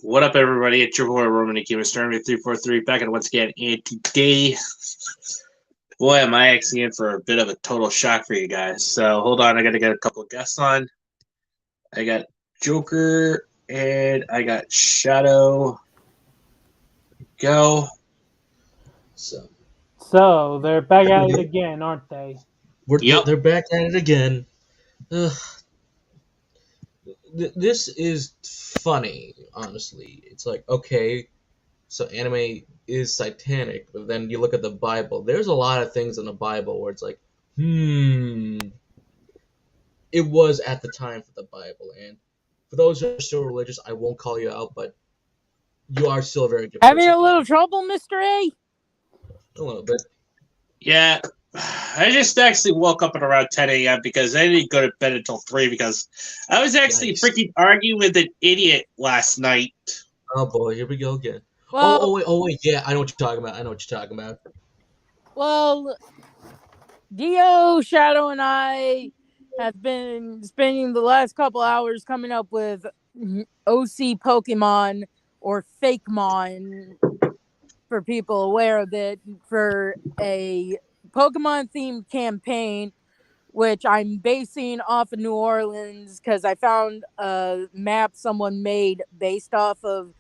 What up, everybody? It's your boy Roman Akima Stormy 343 back at once again. And today, boy, am I actually in for a bit of a total shock for you guys. So hold on, I got to get a couple of guests on. I got Joker and I got Shadow. Go. So they're back at it again, aren't they? They're back at it again. This is funny, honestly. It's like, okay, so anime is satanic, but then you look at the Bible. There's a lot of things in the Bible where it's like, it was at the time for the Bible. And for those who are still religious, I won't call you out, but you are still a very good Having person. a little trouble, Mr. A? A little bit. Yeah, I just actually woke up at around 10 a.m. because I didn't go to bed until 3 because I was actually freaking arguing with an idiot last night. Oh boy, here we go again. Well, oh wait, yeah, I know what you're talking about. Well, Dio, Shadow, and I have been spending the last couple hours coming up with OC Pokemon or Fakemon, for people aware of it, for a Pokemon themed campaign, which I'm basing off of New Orleans because I found a map someone made based off of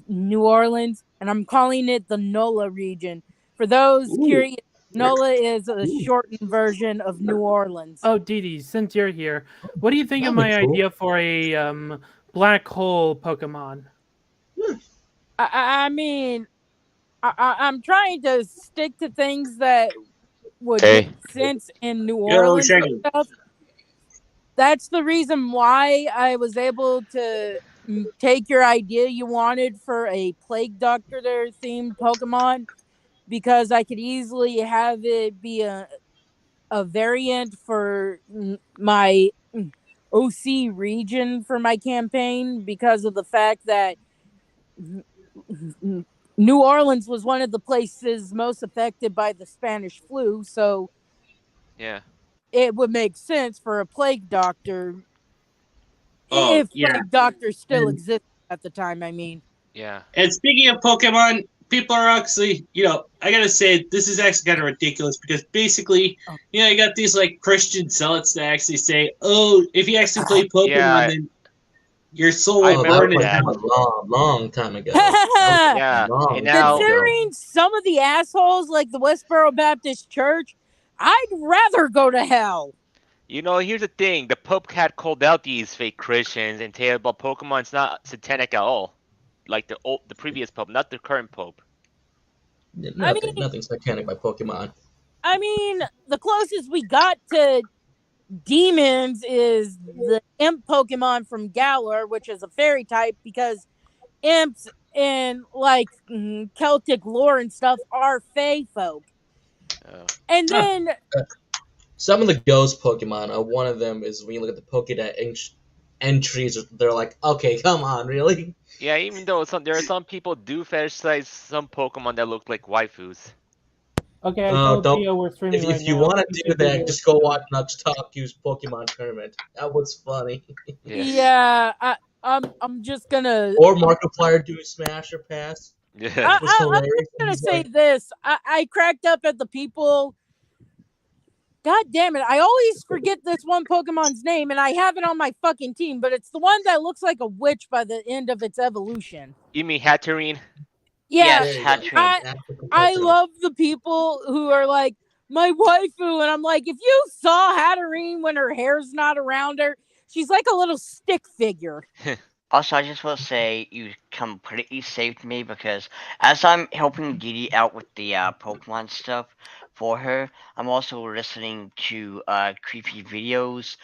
New Orleans, and I'm calling it the Nola region. For those curious, Nola is a shortened version of New Orleans. Oh, Didi, since you're here, what do you think of my idea for a black hole Pokemon? I mean, I'm trying to stick to things that would make sense in New Orleans and stuff. That's the reason why I was able to take your idea you wanted for a Plague Doctor themed Pokemon, because I could easily have it be a variant for my OC region for my campaign, because of the fact that New Orleans was one of the places most affected by the Spanish flu, so yeah, it would make sense for a Plague Doctor. Oh, If Plague Doctor still existed at the time, I mean. Yeah. And speaking of Pokemon, people are actually, I gotta say, this is actually kind of ridiculous because basically, you got these like Christian zealots that actually say, oh, if you actually play Pokemon, then your soul will burn in hell. Long time ago. Yeah. Considering some of the assholes like the Westboro Baptist Church, I'd rather go to hell. Here's the thing. The Pope had called out these fake Christians and said about Pokemon's not satanic at all. Like the previous Pope, not the current Pope. Nothing satanic by Pokemon. I mean, the closest we got to demons is the imp Pokemon from Galar, which is a fairy type, because imps in like Celtic lore and stuff are fae folk. And then some of the ghost Pokemon, one of them is when you look at the Pokédex entries, they're like, okay, come on, really? Yeah, even though there are some people do fetishize some Pokemon that look like waifus. Okay, I told Theo we're streaming right now. If you want to do that, just go watch Nux Talk use Pokemon Tournament. That was funny. Yeah, I'm just gonna. Or Markiplier do Smash or Pass. Yeah, I'm just gonna say this. I cracked up at the people. God damn it! I always forget this one Pokemon's name, and I have it on my fucking team, but it's the one that looks like a witch by the end of its evolution. You mean Hatterene? Yeah, yes, Hatterene. I love the people who are like, my waifu, and I'm like, if you saw Hatterene when her hair's not around her, she's like a little stick figure. Also, I just will say you completely saved me, because as I'm helping Didi out with the Pokemon stuff for her, I'm also listening to creepy videos,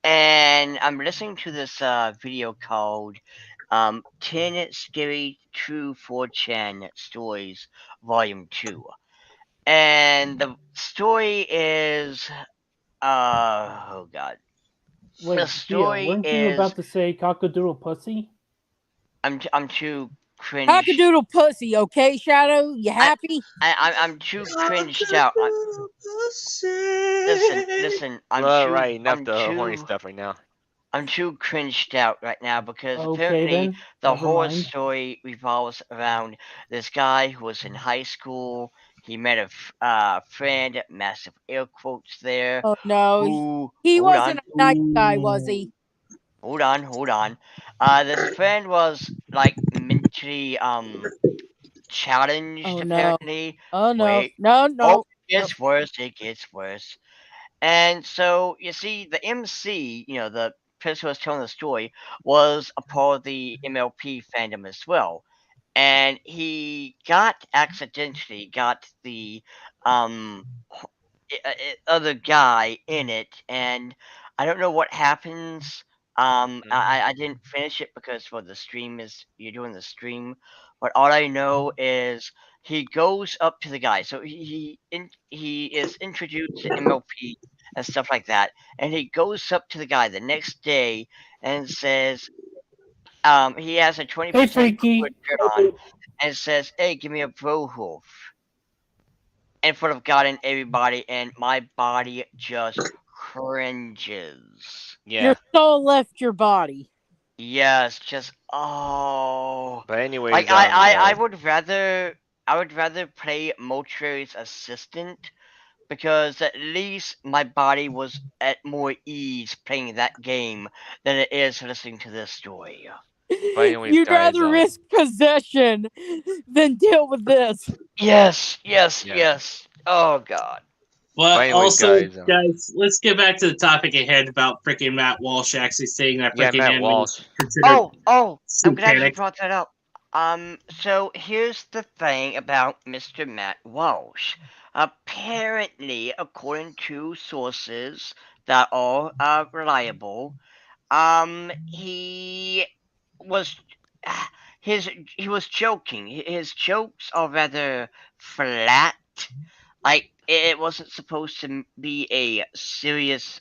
and I'm listening to this video called 10 Scary True 4chan Stories Volume 2. And the story is oh god. Wait, the story weren't you is about to say cockadoodle pussy? I'm too cringe. Cockadoodle pussy, okay, Shadow? You happy? I'm too cringed out. Listen. Right, enough the horny stuff right now. I'm too cringed out right now because Okay, apparently then. the Never whole mind. story revolves around this guy who was in high school. He met a friend, massive air quotes there. Oh no, Who? he Hold wasn't on, a nice guy, was he? hold on, hold on. This friend was like mentally challenged Oh no. apparently. Oh no. Wait. No, Oh, no. it gets worse. It gets worse. And so you see, the MC, the person who was telling the story, was a part of the MLP fandom as well, and he accidentally got the um other guy in it, and I don't know what happens. I didn't finish it because you're doing the stream, but all I know is he goes up to the guy. So he is introduced to MLP and stuff like that, and he goes up to the guy the next day and says, he has a 20% Hey, Freaky. shirt on, and says, "Hey, give me a bro wolf," in front of God and everybody, and my body just cringes. Yeah. Your soul left your body. Yes, just oh. But anyways, Like I would rather play Mortuary's assistant because at least my body was at more ease playing that game than it is listening to this story. But anyways, You'd guys, rather risk possession than deal with this. Yes, yes, Yeah. yes. Oh God. But But anyways, also, guys, guys, let's get back to the topic at hand about freaking Matt Walsh actually saying that yeah, freaking Matt anime Walsh. is considered Oh, I'm glad you satanic. brought that up. So here's the thing about Mr. Matt Walsh. Apparently, according to sources that are reliable, he was he was joking. His jokes are rather flat. Like it wasn't supposed to be a serious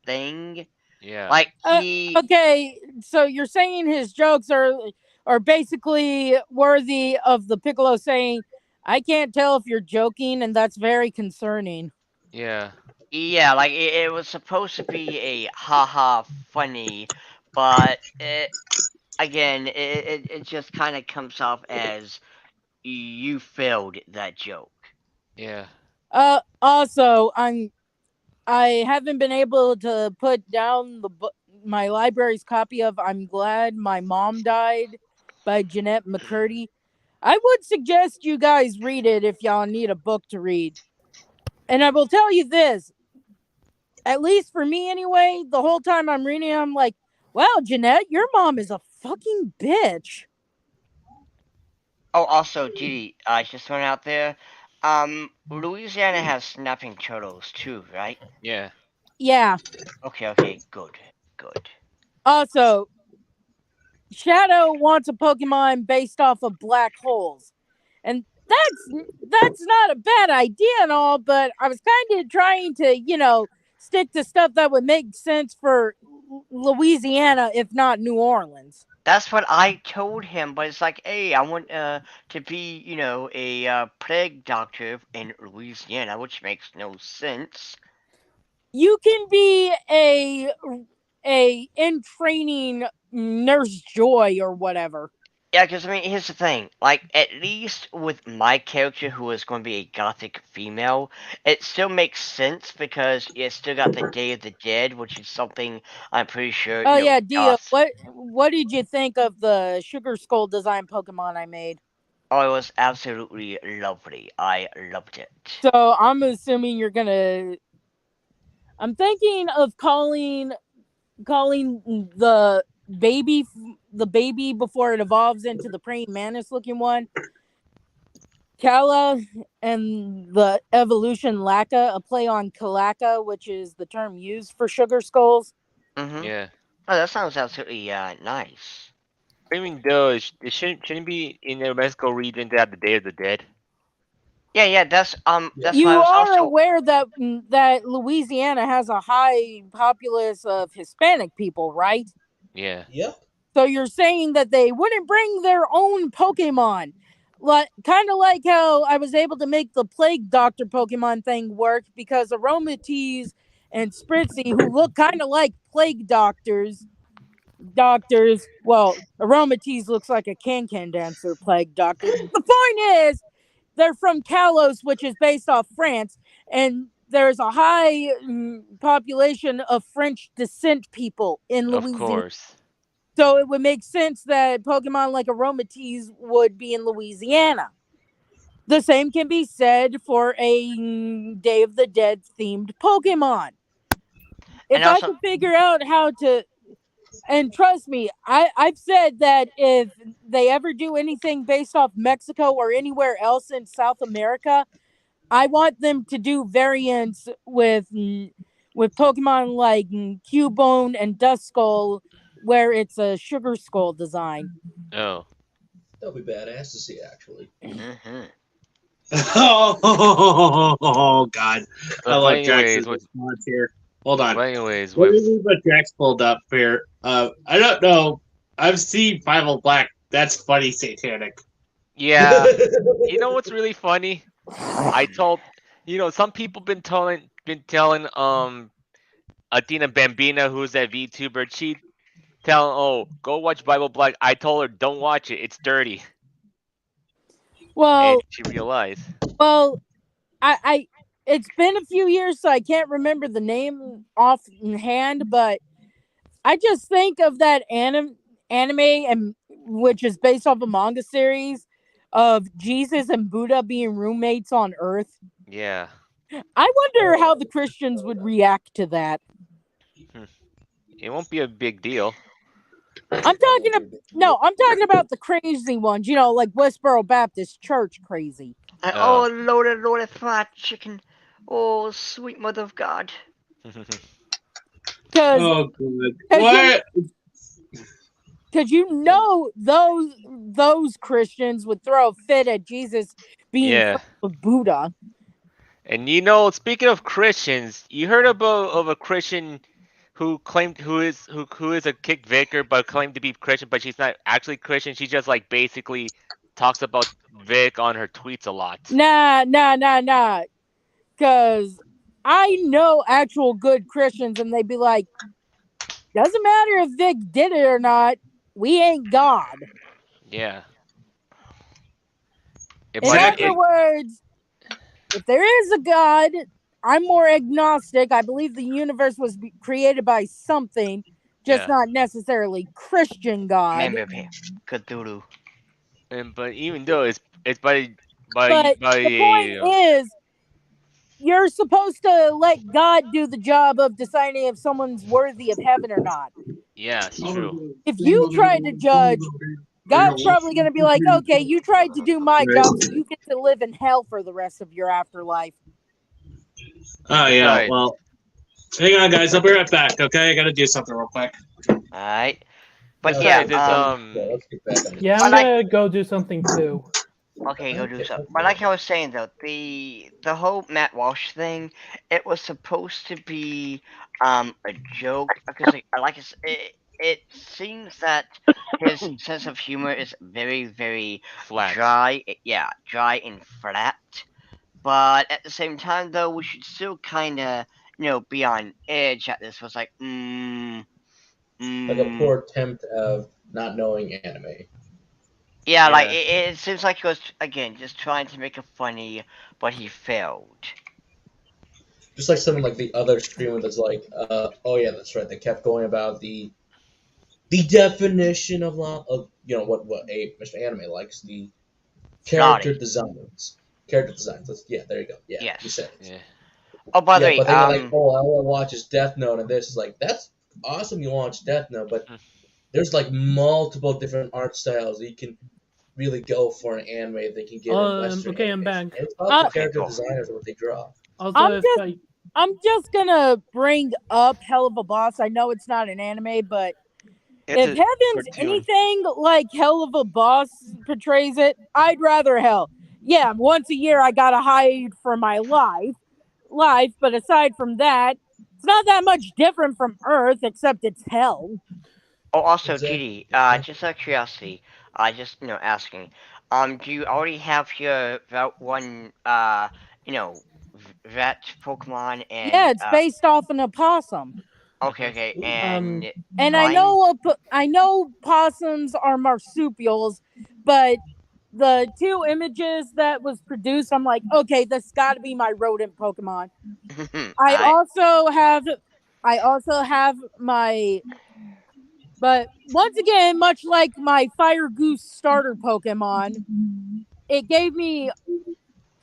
thing. Yeah. Like he Okay, so you're saying his jokes are basically worthy of the Piccolo saying, "I can't tell if you're joking, and that's very concerning." Yeah. Yeah, like it was supposed to be a haha funny, but it just kind of comes off as you failed that joke. Yeah. Also, I haven't been able to put down my library's copy of "I'm Glad My Mom Died" by Jeanette McCurdy. I would suggest you guys read it if y'all need a book to read. And I will tell you this, at least for me anyway, the whole time I'm reading it, I'm like, wow, Jeanette, your mom is a fucking bitch. Oh, also, Didi, I just went out there. Louisiana has snapping turtles too, right? Yeah. Yeah. Okay, good, good. Also, Shadow wants a Pokemon based off of black holes. And that's not a bad idea and all, but I was kind of trying to, stick to stuff that would make sense for Louisiana, if not New Orleans. That's what I told him, but it's like, hey, I want to be, a plague doctor in Louisiana, which makes no sense. You can be a in training Nurse Joy or whatever. Yeah, because I mean, here's the thing. Like, at least with my character, who is going to be a gothic female, it still makes sense because you still got the Day of the Dead, which is something I'm pretty sure. Oh yeah, Dia, goths. what did you think of the Sugar Skull design Pokemon I made? Oh, it was absolutely lovely. I loved it. So I'm assuming you're gonna. I'm thinking of calling the baby before it evolves into the praying mantis looking one Kala, and the evolution Laka, a play on Kalaka, which is the term used for sugar skulls. Mm-hmm. Yeah. Oh, that sounds absolutely nice. I mean, though, it shouldn't be in the Mexico region to have the Day of the Dead. Yeah. That's why I You was are also. aware that Louisiana has a high populace of Hispanic people, right? Yeah. Yep. So you're saying that they wouldn't bring their own Pokemon. Kind of like how I was able to make the Plague Doctor Pokemon thing work because Aromatisse and Spritzy, who look kind of like plague doctors. Well, Aromatisse looks like a can-can dancer plague doctor. The point is, they're from Kalos, which is based off France, and there's a high population of French descent people in Of Louisiana. course. So it would make sense that Pokemon like Aromatisse would be in Louisiana. The same can be said for a Day of the Dead themed Pokemon. If And I also- could figure out how to, and trust me, I've said that if they ever do anything based off Mexico or anywhere else in South America, I want them to do variants with Pokemon like Cubone and Duskull, where it's a sugar skull design. Oh. That'll be badass to see, actually. Mhm. Oh God! I But love anyways, Drax's with response here. Hold on. but anyways, What with is what Drax pulled up here? I don't know. I've seen Primal Black. That's funny, Satanic. yeah, you know what's really funny? I told some people been telling Athena Bambina, who's that VTuber, she telling go watch Bible Black. I told her don't watch it. It's dirty, Well, and she realized. I it's been a few years, so I can't remember the name offhand, but I just think of that anime, and which is based off a manga series of Jesus and Buddha being roommates on Earth. Yeah. I wonder how the Christians would react to that. It won't be a big deal. I'm talking about the crazy ones, like Westboro Baptist Church crazy. Oh, loaded fried chicken. Oh, sweet mother of God. Because Oh God! What? those Christians would throw a fit at Jesus being Yeah. friends with Buddha. And speaking of Christians, you heard of a Christian who claimed who is a kick vicar but claimed to be Christian, but she's not actually Christian. She just like basically talks about Vic on her tweets a lot. Nah. Because I know actual good Christians, and they'd be like, doesn't matter if Vic did it or not, we ain't God. Yeah. In other words, if there is a God, I'm more agnostic. I believe the universe was created by something, just not necessarily Christian God. Maybe Cthulhu. But even though it's by But the point is, you're supposed to let God do the job of deciding if someone's worthy of heaven or not. yeah, it's true. If you try to judge, God's probably going to be like, okay, you tried to do my job, so you get to live in hell for the rest of your afterlife. Oh yeah. Well, hang on, guys. I'll be right back. Okay, I got to do something real quick. All right. But Besides, let's get back on Yeah, I'm gonna go do something too. Okay, go do something. But like I was saying though, the whole Matt Walsh thing, it was supposed to be a joke because it seems that his sense of humor is very, very flat. dry. Dry and flat. But at the same time though, we should still kind of be on edge at this. Was like like a poor attempt of not knowing anime. Yeah, like it seems like he was again just trying to make it funny, but he failed. Just like someone like the other streamer that's like, oh yeah, that's right. They kept going about the definition of what Mr. Anime likes, the character designs. Character designs. Yeah, there you go. Yeah, yes. You said it. Yeah. Oh, by the way, but they were like, oh, all I watch is Death Note, and this is like, that's awesome. You watch Death Note, but there's like multiple different art styles that you can really go for an anime. They can get in Western. Okay, animation. I'm back. It's about the character designers and what they draw. Also, I'm just gonna bring up Hell of a Boss. I know it's not an anime, but if Heaven's anything like Hell of a Boss portrays it, I'd rather hell. Yeah, once a year I gotta hide for my life, but aside from that, it's not that much different from Earth, except it's hell. Oh, also, Didi, just out of curiosity, just asking, do you already have your Route 1, that Pokemon and Yeah, it's based off an opossum. okay, and And I know possums are marsupials, but the 2 images that was produced, I'm like, okay, this got to be my rodent Pokemon. I also have my, but once again, much like my Fire Goose starter Pokemon, it gave me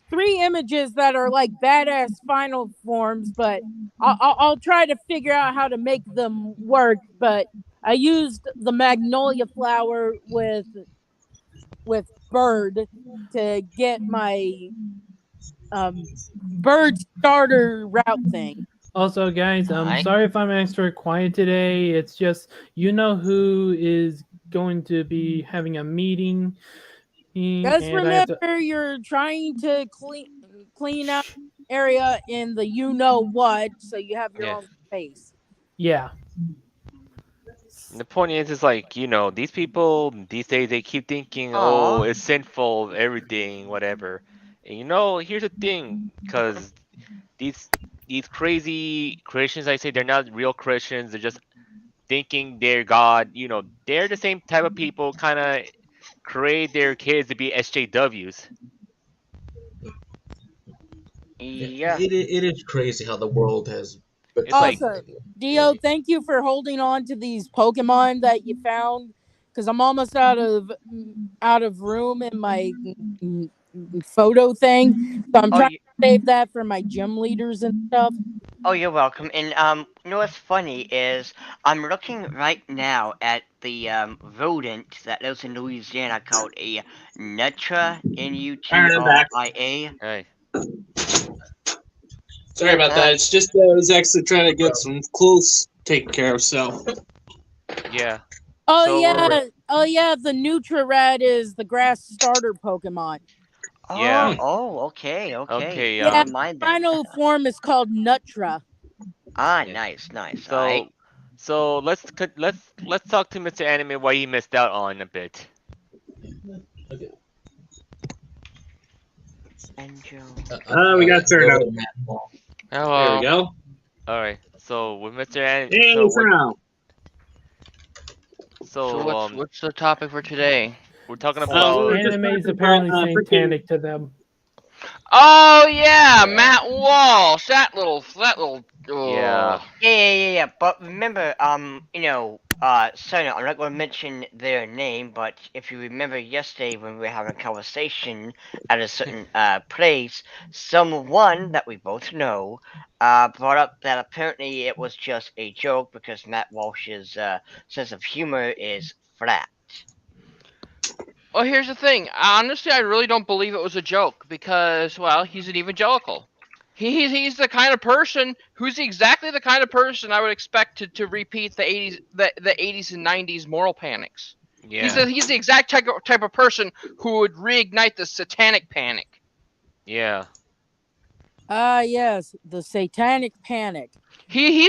3 images that are like badass final forms, but I'll try to figure out how to make them work. But I used the magnolia flower with bird to get my bird starter route thing. Also, guys, I'm Alright. sorry if I'm extra quiet today. It's just who is going to be having a meeting. Just And I have to, remember, you're trying to clean out area in the you know what, so you have your own space. yeah. The point is like, these people these days they keep thinking, Aw. oh, it's sinful, everything, whatever. And here's the thing, because these crazy Christians, I say they're not real Christians. They're just thinking they're God. They're the same type of people, kind of create their kids to be SJWs. Yeah. It is crazy how the world has. It's like, Also, Dio, thank you for holding on to these Pokemon that you found, because I'm almost out of room in my photo thing, so I'm trying to save that for my gym leaders and stuff. Oh, you're welcome. And you know what's funny is I'm looking right now at the rodent that lives in Louisiana called a Nutria, N-U-T-R-I-A. hey, Sorry about that. It's just I was actually trying to get some clothes taken care of. So yeah. Oh So yeah, the Nutrarad is the grass starter Pokemon. Yeah. Okay. Okay, Yeah, Never mind that. final form is called Nutra. Ah, Yeah. nice. So let's talk to Mr. Anime what he missed out on a bit. Okay. we got turned up. Hello. There we go. All right. So with Mr. Anime, Hey, so what's the topic for today? we're talking about Anime is apparently satanic to them. Oh yeah, Matt Walsh, that little. Yeah. Yeah. But remember, sorry, I'm not going to mention their name, but if you remember yesterday when we were having a conversation at a certain place, someone that we both know brought up that apparently it was just a joke because Matt Walsh's sense of humor is flat. Well, here's the thing. Honestly, I really don't believe it was a joke because, well, he's an evangelical. He's the kind of person who's exactly the kind of person I would expect to repeat the 80s and 90s moral panics. Yeah. He's the exact type of person who would reignite the satanic panic. Yeah. Yes, the satanic panic. He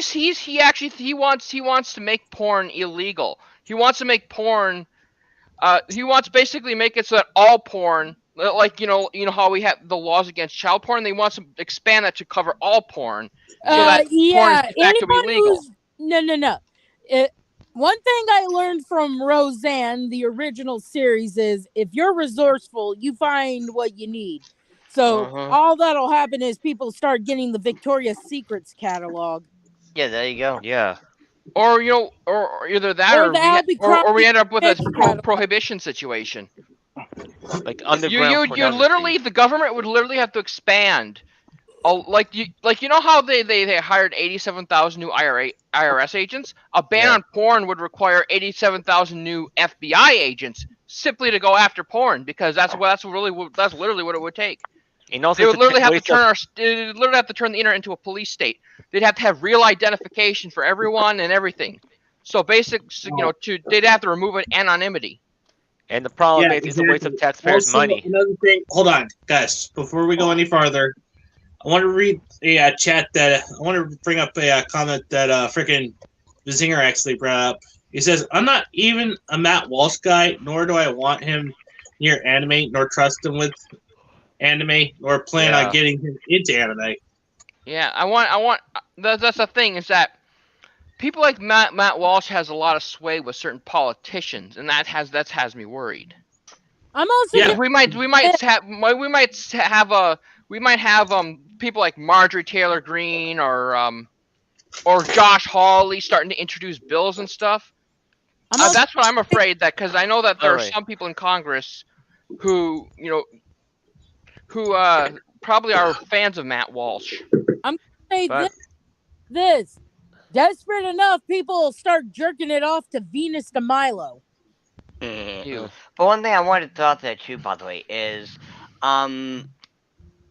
wants to make porn illegal. He wants to make porn. He wants to basically make it so that all porn, like how we have the laws against child porn, they want to expand that to cover all porn, so that porn is de facto illegal. No. One thing I learned from Roseanne, the original series, is if you're resourceful, you find what you need. So all that'll happen is people start getting the Victoria's Secrets catalog. Yeah, there you go. Yeah. Or or either that, or we end up with a prohibition situation. Like underground you literally, the government would literally have to expand. Like you know how they hired 87,000 new IRS agents? A ban on porn would require 87,000 new FBI agents simply to go after porn, because that's literally what it would take. And also they would literally have to turn the internet into a police state. They'd have to have real identification for everyone and everything. So they'd have to remove anonymity. And the problem is it's a waste of taxpayers' money. Another thing, hold on, guys. Before we go any farther, I want to read a chat that I want to bring up a comment that freaking Zinger actually brought up. He says, "I'm not even a Matt Walsh guy, nor do I want him near anime, nor trust him with anime, nor plan on getting him into anime. Yeah, I want. That's the thing is that people like Matt Walsh has a lot of sway with certain politicians, and that has me worried. I'm also Yeah. just We might have people like Marjorie Taylor Greene or Josh Hawley starting to introduce bills and stuff. I'm also That's what I'm afraid that because I know that there are Alright. some people in Congress who probably are fans of Matt Walsh. say But this. Desperate enough, people will start jerking it off to Venus de Milo. Ew. But one thing I wanted to throw out there too, by the way, is when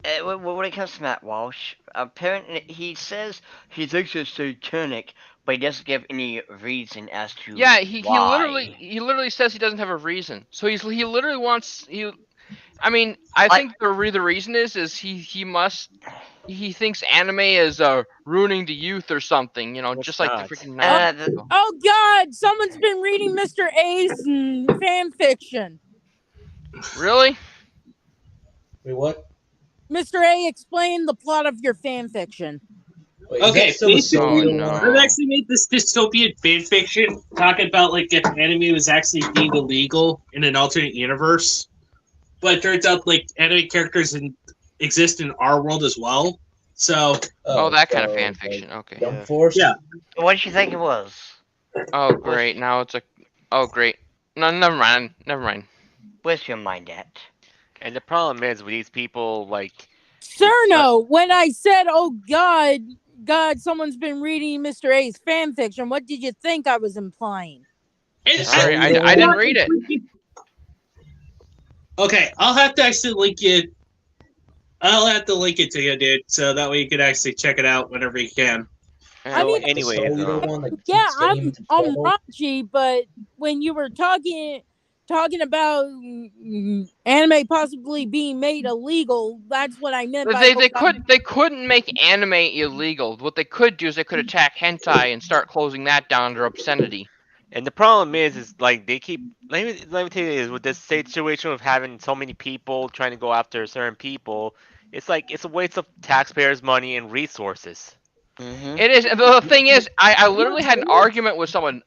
it comes to Matt Walsh, apparently he says he thinks it's satanic, but he doesn't give any reason as to Yeah, he why. literally says he doesn't have a reason. So he literally wants I mean, I think the reason is he thinks anime is ruining the youth or something, It's just like the not. freaking Uh, 90s. Oh God! Someone's been reading Mr. Ace and fan fiction. Really? Wait, what? Mr. A, explain the plot of your fan fiction. Wait, is Okay, that still the basically- Soviet Oh, no. one? I've actually made this dystopian fan fiction talking about like if anime was actually being illegal in an alternate universe, but it turns out like anime characters exist in our world as well. So Oh, that kind of so, fan like, fiction. Okay. Jump Force? Yeah. what did you think it was? Oh, great. Now it's a. Oh, great. No, never mind. Never mind. Where's your mind at? And the problem is with these people, like, Cerno, when I said, "Oh God, someone's been reading Mr. A's fan fiction," what did you think I was implying? Sorry, I didn't read it. Okay, I'll have to actually link it. I'll have to link it to you, dude, so that way you can actually check it out whenever you can. I mean, anyways, Soviet one that Yeah, keeps getting him I'm into trouble? raunchy, but when you were talking about anime possibly being made illegal, that's what I meant by They couldn't make anime illegal. What they could do is they could attack hentai and start closing that down under obscenity. and the problem is like they keep. Let me tell you this: with this situation of having so many people trying to go after certain people, it's a waste of taxpayers' money and resources. Mm-hmm. It is. The thing is, I literally had an argument with someone.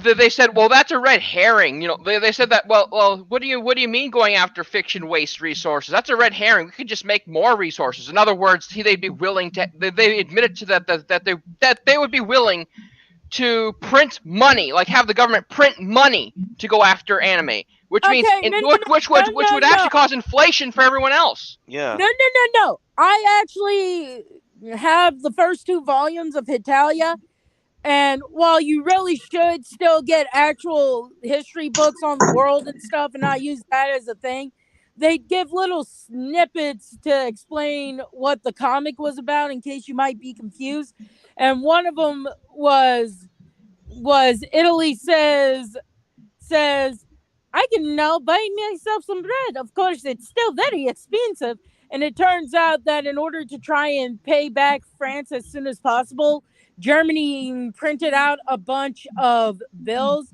They said, well, that's a red herring. They said that. Well, what do you mean going after fiction waste resources? That's a red herring. We could just make more resources. In other words, they'd be willing to. They admitted to that they would be willing to print money, like have the government print money to go after anime, which means which would actually cause inflation for everyone else. Yeah. No. I actually have the first 2 volumes of Hitalia, and while you really should still get actual history books on the world and stuff and not use that as a thing, they give little snippets to explain what the comic was about in case you might be confused. And one of them was Italy says I can now buy myself some bread. Of course, it's still very expensive. And it turns out that in order to try and pay back France as soon as possible, Germany printed out a bunch of bills,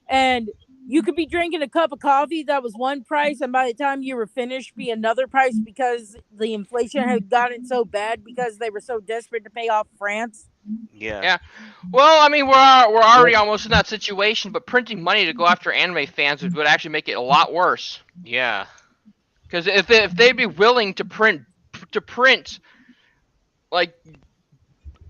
and you could be drinking a cup of coffee that was one price, and by the time you were finished, be another price because the inflation had gotten so bad because they were so desperate to pay off France. Yeah. Well, I mean, we're already almost in that situation, but printing money to go after anime fans would actually make it a lot worse. Yeah. Because if they'd be willing to print like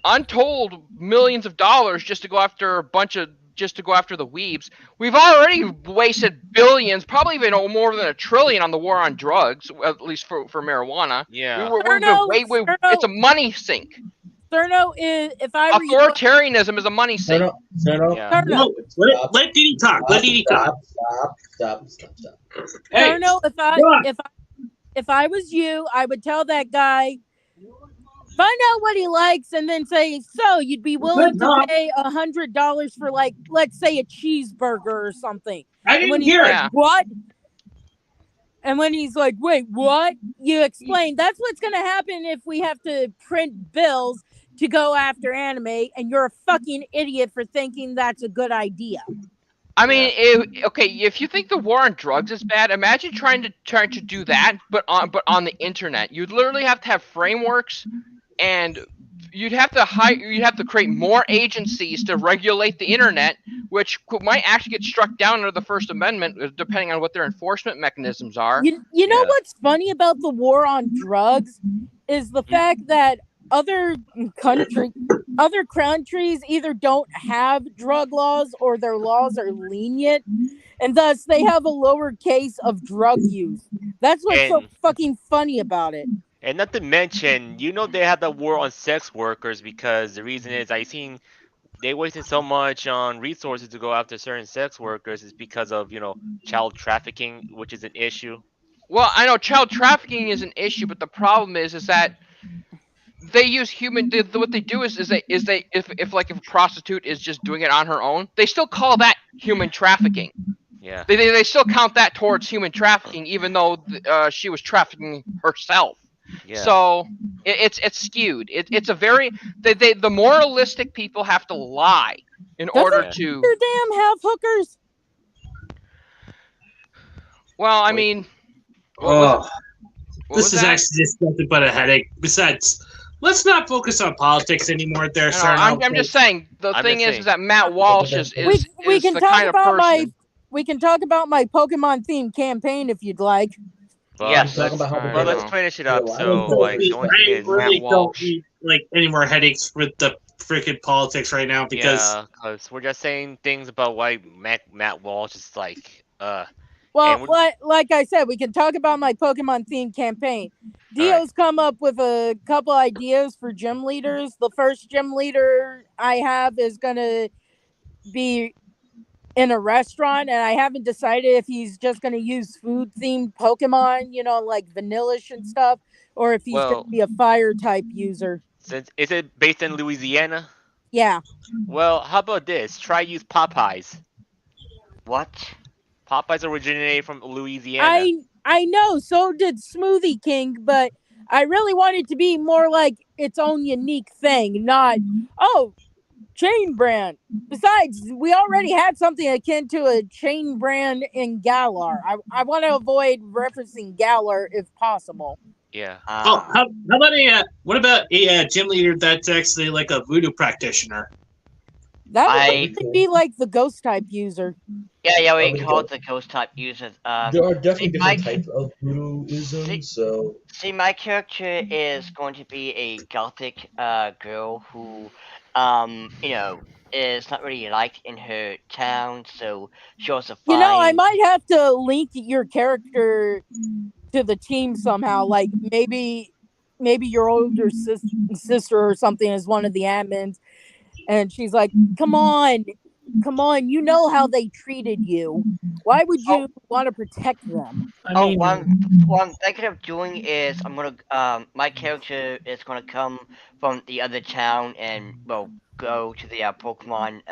untold millions of dollars just to go after the weebs, we've already wasted billions, probably even more than $1 trillion on the war on drugs, at least for marijuana. Yeah. It's a money sink. Cerno, if I were you, Authoritarianism is a money sink. Cerno. Yeah. No, let Diddy talk. Let Diddy talk. Stop. Hey, Cerno, if I was you, I would tell that guy, find out what he likes, and then say, so you'd be willing to pay $100 for, like, let's say a cheeseburger or something. I didn't hear it. Yeah. What? And when he's like, wait, what? You explain. That's what's going to happen if we have to print bills to go after anime, and you're a fucking idiot for thinking that's a good idea. I mean, if you think the war on drugs is bad, imagine trying to do that, but on the internet. You'd literally have to have frameworks, and you'd have to create more agencies to regulate the internet, which might actually get struck down under the First Amendment, depending on what their enforcement mechanisms are. You know what's funny about the war on drugs is the fact that other countries either don't have drug laws or their laws are lenient, and thus they have a lower case of drug use. That's what's so fucking funny about it. And not to mention, they had the war on sex workers because the reason is they wasted so much on resources to go after certain sex workers is because of child trafficking, which is an issue. Well, I know child trafficking is an issue, but the problem is that they use what they do is they if a prostitute is just doing it on her own, they still call that human trafficking. Yeah. They still count that towards human trafficking, even though she was trafficking herself. Yeah. So it's skewed. It's a very the moralistic people have to lie in order to. Damn have hookers. Well, I mean. This is actually just nothing but a headache. Besides, let's not focus on politics anymore. There, sir. I'm just saying the thing is that Matt Walsh is we can the talk kind of about person. we can talk about my Pokemon themed campaign if you'd like. But Yes. let's finish it up. Yeah, So, the only thing is, really Matt don't Walsh. need any more headaches with the freaking politics right now because we're just saying things about why Matt Walsh is Well, like I said, we can talk about my Pokemon themed campaign. Dio's come up with a couple ideas for gym leaders. The first gym leader I have is going to be in a restaurant, and I haven't decided if he's just going to use food themed Pokemon, like Vanillish and stuff, or if he's going to be a fire type user. Is it based in Louisiana? Yeah. Well, how about this? Try use Popeyes. What? Popeyes originated from Louisiana. I know, so did Smoothie King, but I really want it to be more like its own unique thing, not, chain brand. Besides, we already had something akin to a chain brand in Galar. I want to avoid referencing Galar if possible. Yeah. how about what about a gym leader that's actually like a voodoo practitioner? That would be like the ghost type user. Yeah, we call it the ghost type users. There are definitely different types of voodooism, so... See, my character is going to be a gothic girl who, is not really liked in her town, so she also finds... I might have to link your character to the team somehow. Like, maybe your older sister or something is one of the admins, and she's like, come on, you know how they treated you. Why would you want to protect them? What I'm thinking of doing is my character is gonna come from the other town and go to the Pokemon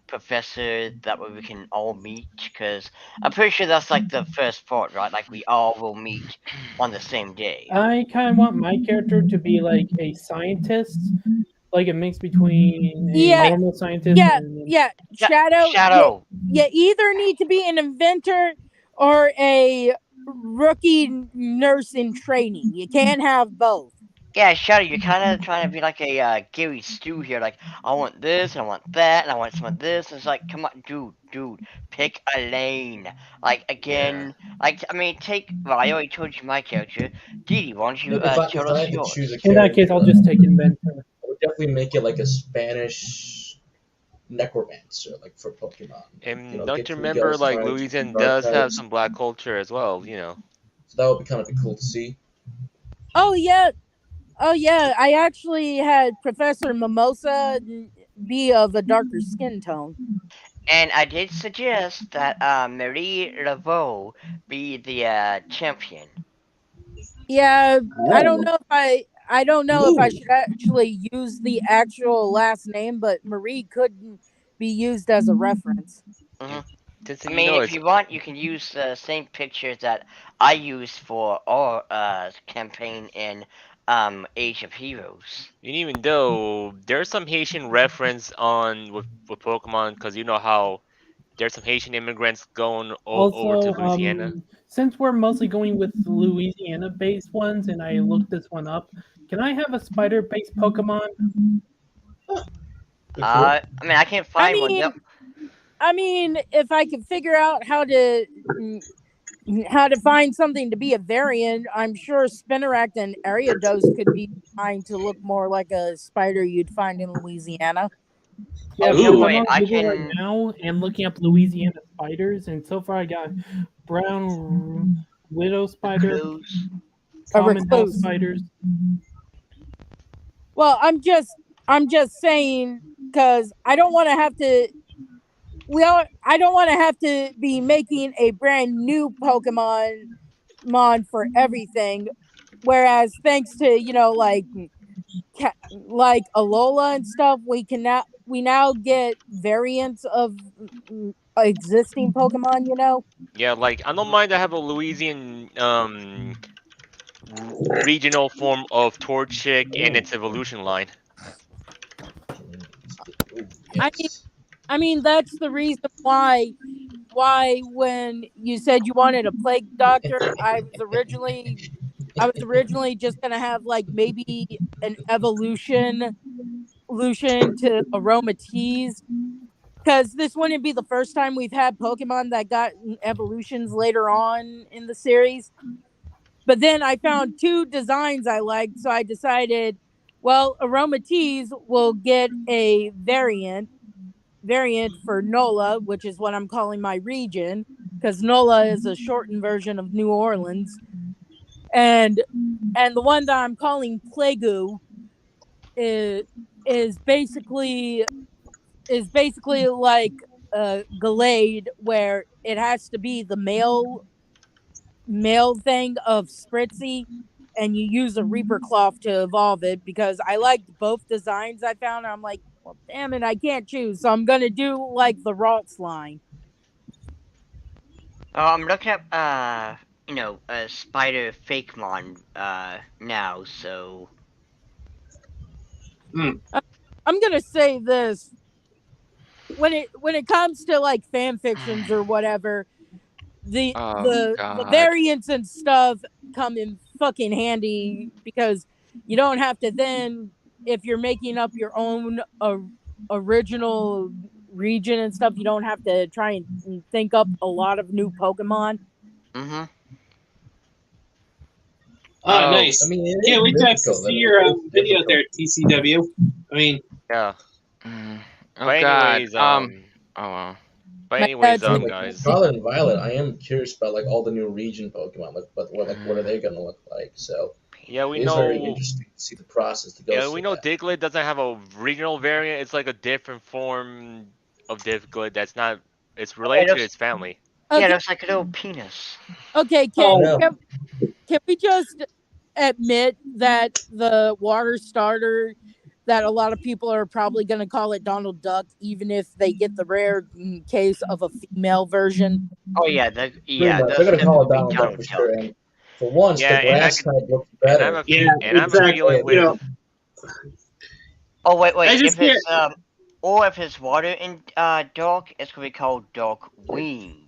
professor, that way we can all meet, because I'm pretty sure that's like the first part, right? Like we all will meet on the same day. I kind of want my character to be like a scientist, like a mix between a normal scientist and... Shadow. You either need to be an inventor or a rookie nurse in training. You can't have both. Yeah, Shadow, you're kind of trying to be like a Gary Stu here. Like, I want this, I want that, and I want some of this. It's like, come on, dude, pick a lane. Like, again, I already told you my character. Didi, why don't you tell us yours? In that case, I'll just take inventor. I would definitely make it like a Spanish necromancer, like for Pokemon. And don't you remember, Louisiana does have some black culture as well, So that would be kind of cool to see. Oh yeah, I actually had Professor Mimosa be of a darker skin tone. And I did suggest that Marie Laveau be the champion. Yeah, I don't know if I should actually use the actual last name, but Marie could be used as a reference. Mm-hmm. If you want, you can use the same pictures that I used for our campaign in Age of Heroes. And even though there's some Haitian reference with Pokemon, because you know how there's some Haitian immigrants going over to Also, Louisiana. since we're mostly going with Louisiana-based ones, and I looked this one up, can I have a spider-based Pokemon? I mean, I can't find one. Yep. I mean, if I could figure out how to find something to be a variant, I'm sure Spinarak and Ariados could be trying to look more like a spider you'd find in Louisiana. Yeah, Oh, because Ooh. I'm on I Google can. right now and looking up Louisiana spiders, and so far I got brown widow spider, Recluse. common house recluse. spiders. Well, I'm just saying because I don't want to have to. I don't want to have to be making a brand new Pokemon for everything. Whereas thanks to like Alola and stuff, we now get variants of existing Pokemon. Yeah, like I don't mind to have a Louisian regional form of Torchic and its evolution line. I mean that's the reason why when you said you wanted a plague doctor, I was originally just gonna have like maybe an evolution to Aromatisse, because this wouldn't be the first time we've had Pokemon that got evolutions later on in the series. But then I found two designs I liked, so I decided, well, Aromatisse will get a variant for Nola, which is what I'm calling my region, because Nola is a shortened version of New Orleans. And the one that I'm calling Plagu is basically like Gallade, where it has to be the male thing of Spritzy, and you use a Reaper Cloth to evolve it, because I liked both designs I found. I'm like, well, damn it, I can't choose, so I'm gonna do like the Ralts line. Oh, I'm looking up a spider Fakemon now, so I'm gonna say this: when it comes to like fan fictions or whatever, the variants and stuff come in fucking handy, because you don't have to then, if you're making up your own original region and stuff, you don't have to try and think up a lot of new Pokemon. Mm-hmm. Oh, nice. I mean, can't wait to actually see your video there, TCW. I mean, yeah. Oh But God. anyways, Oh wow. But anyways, like guys. Scarlet and Violet, I am curious about like all the new region Pokemon. Like, what are they gonna look like? So Yeah, we it is know. very interesting to see the process to go. Yeah, we know Diglett doesn't have a regional variant. It's like a different form of Diglett that's not. It's related to its family. Yeah, that's like a little penis. Okay, can we just admit that the water starter, that a lot of people are probably going to call it Donald Duck, even if they get the rare case of a female version? Oh yeah, they're gonna call it Donald Duck for sure. And for once, the grass type looks better. And I'm a feeling with. Oh wait, if it's if it's water in dog, it's gonna be called Dog Wing.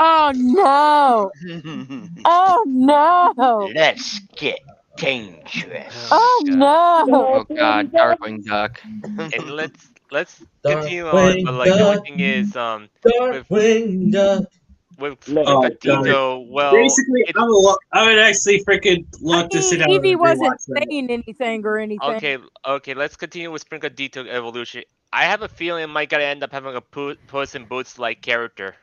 Oh no! Oh no! Let's get dangerous. Oh no! Oh God, Darkwing Duck. And let's continue on. But like the only thing is Darkwing Duck. With Gatito, well, basically, I would actually freaking love to sit down Evie and wasn't rewatch saying anything or anything. Okay, let's continue with Sprinkadito evolution. I have a feeling it might gotta end up having a Puss in Boots like character.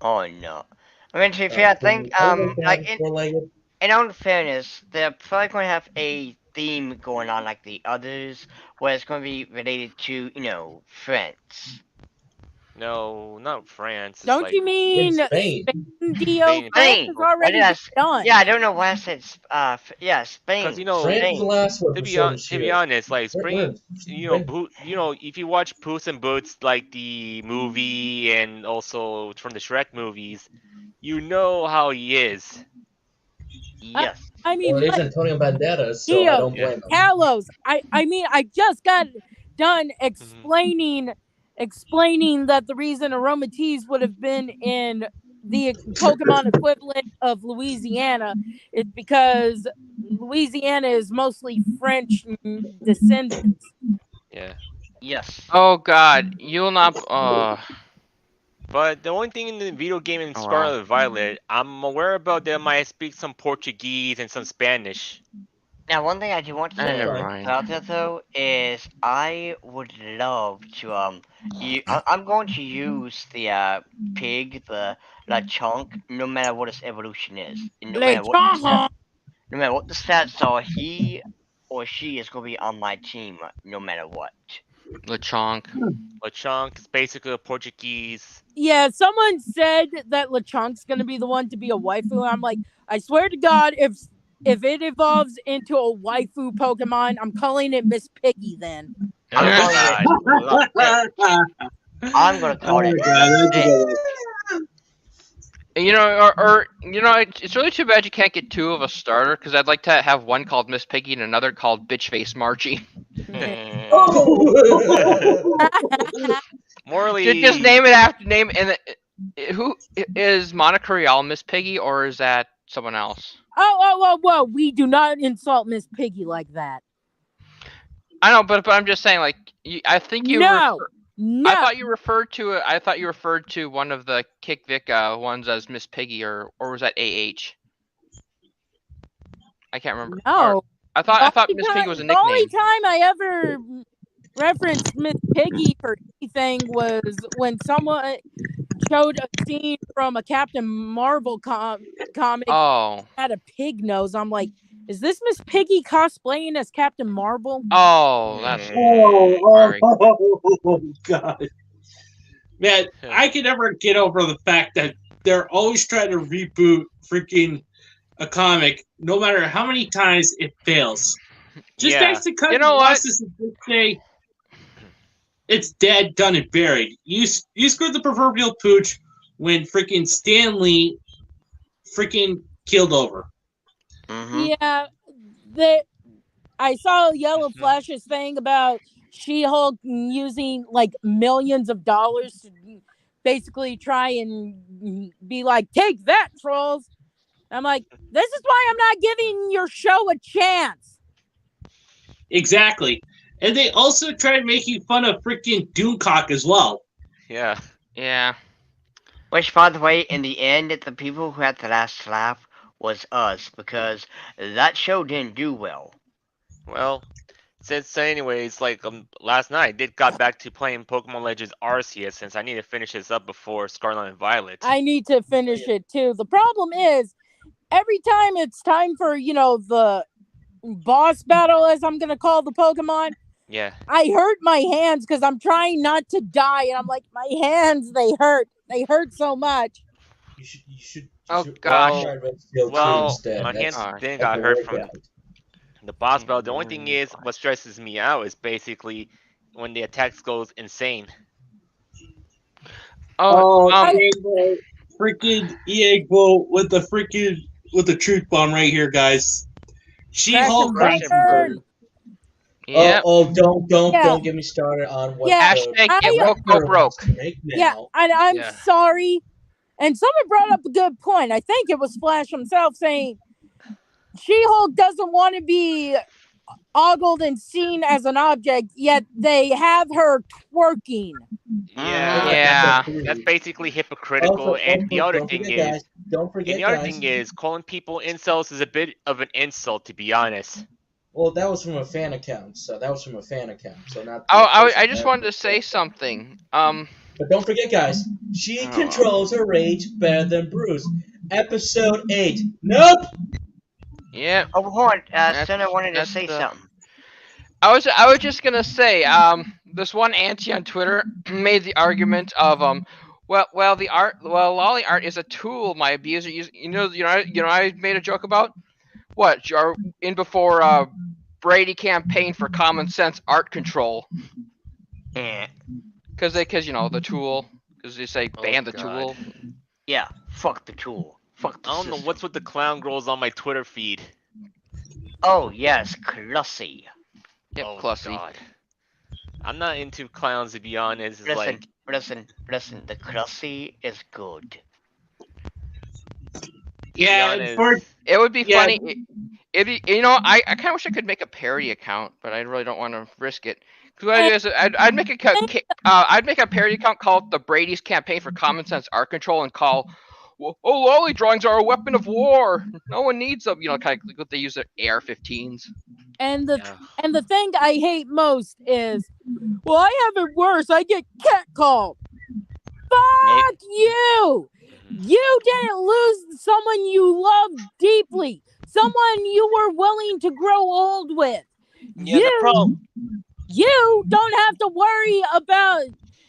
Oh no! I mean, to be fair, I think like in all fairness, they're probably going to have a theme going on like the others, where it's going to be related to France. No, not France. Don't you mean Spain? Dio? France is already done. Yeah, I don't know why I said Spain. Because France the last one to be honest, like Spring, if you watch Puss in Boots, like the movie and also from the Shrek movies, you know how he is. Yes. I mean, well, it is Antonio Banderas, so I don't blame him. Kalos. I mean, I just got done explaining explaining that the reason aromatisse would have been in the Pokemon equivalent of Louisiana is because Louisiana is mostly French descendants. Yeah. Yes. Oh God, you'll not. But the only thing in the video game in Oh, wow. Scarlet and Violet, I'm aware about they might speak some Portuguese and some Spanish. Now, one thing I do want to Never put mind. out there though is I would love to I'm going to use the pig, the Lechonk, no matter what its evolution is, and no matter what the stats are, he or she is going to be on my team no matter what. Lechonk. Lechonk is basically a Portuguese. Yeah, someone said that Lechonk's gonna be the one to be a waifu. I'm like, I swear to God, if it evolves into a waifu Pokemon, I'm calling it Miss Piggy then. I'm Oh, calling God. I'm going to call it God, that's a Thick. good one. You know, or you know, it's really too bad you can't get two of a starter because I'd like to have one called Miss Piggy and another called Bitch Face Marchie. Morley. Just name it after name. And who is Monica Rial Miss Piggy or is that someone else? Whoa! We do not insult Miss Piggy like that. I know, but I'm just saying, like, I think you. No. I thought you referred to it. I thought you referred to one of the Kick Vic ones as Miss Piggy, or was that AH? I can't remember. No. I thought Miss Piggy was a nickname. The only time I ever referenced Miss Piggy for anything was when someone showed a scene from a Captain Marvel comic. Oh. Had a pig nose. I'm like, is this Miss Piggy cosplaying as Captain Marvel? Oh, that's. Oh, God. Man, I can never get over the fact that they're always trying to reboot freaking a comic, no matter how many times it fails. Just actually cut you know what? and say it's dead, done, and buried. You screwed the proverbial pooch when freaking Stan Lee freaking keeled over. Mm-hmm. Yeah, I saw Yellow Flash's thing about She-Hulk using like millions of dollars to basically try and be like, take that, trolls. I'm like, this is why I'm not giving your show a chance. Exactly. And they also tried making fun of freaking Doomcock as well. Yeah. Yeah. Which, by the way, in the end, the people who had the last laugh was us, because that show didn't do well. Well, anyways, like last night, I got back to playing Pokemon Legends Arceus since I need to finish this up before Scarlet and Violet. I need to finish it too. The problem is, every time it's time for, the boss battle, as I'm going to call the Pokemon, yeah, I hurt my hands because I'm trying not to die. And I'm like, my hands, they hurt. They hurt so much. You should Oh, gosh. Well, my hands then got hurt from the boss battle. The only thing is, what stresses me out is basically when the attacks goes insane. Freaking Egbo with the truth bomb right here, guys. She-Hulk. Yeah. Don't get me started on what. Hashtag broke. Yeah, and I'm sorry. And someone brought up a good point. I think it was Flash himself saying She-Hulk doesn't want to be ogled and seen as an object, yet they have her twerking. Yeah. That's basically hypocritical. And the other thing is, don't forget, and the other thing is, calling people incels is a bit of an insult, to be honest. Well, that was from a fan account, so not. I just wanted to say something. But don't forget, guys, she controls her rage better than Bruce. Episode 8. Nope. Yeah. Oh, hold on. Senna wanted to say something. I was just gonna say, this one auntie on Twitter made the argument of lolly art is a tool my abuser uses. I made a joke about what are in before Brady campaign for common sense art control. Yeah. Because the tool. Because they say ban the tool. Yeah, fuck the tool. Fuck the I don't know what's with the clown girls on my Twitter feed. Oh yes, Clussy. Yep, oh Clussy. God. I'm not into clowns, to be honest. It's like, Listen. The Crusty is good. to be Yeah, honest, It would be Yeah. funny. You know, I kind of wish I could make a parody account, but I really don't want to risk it. Because what I'd do is I'd make I'd make a parody account called the Brady's Campaign for Common Sense Art Control and call, "Oh, lolly drawings are a weapon of war. No one needs them." You know, kind of like what they use their AR-15s. And yeah. the thing I hate most is, well, I have it worse. I get catcalled. Fuck you! You didn't lose someone you love deeply, someone you were willing to grow old with. Yeah, the problem. You don't have to worry about,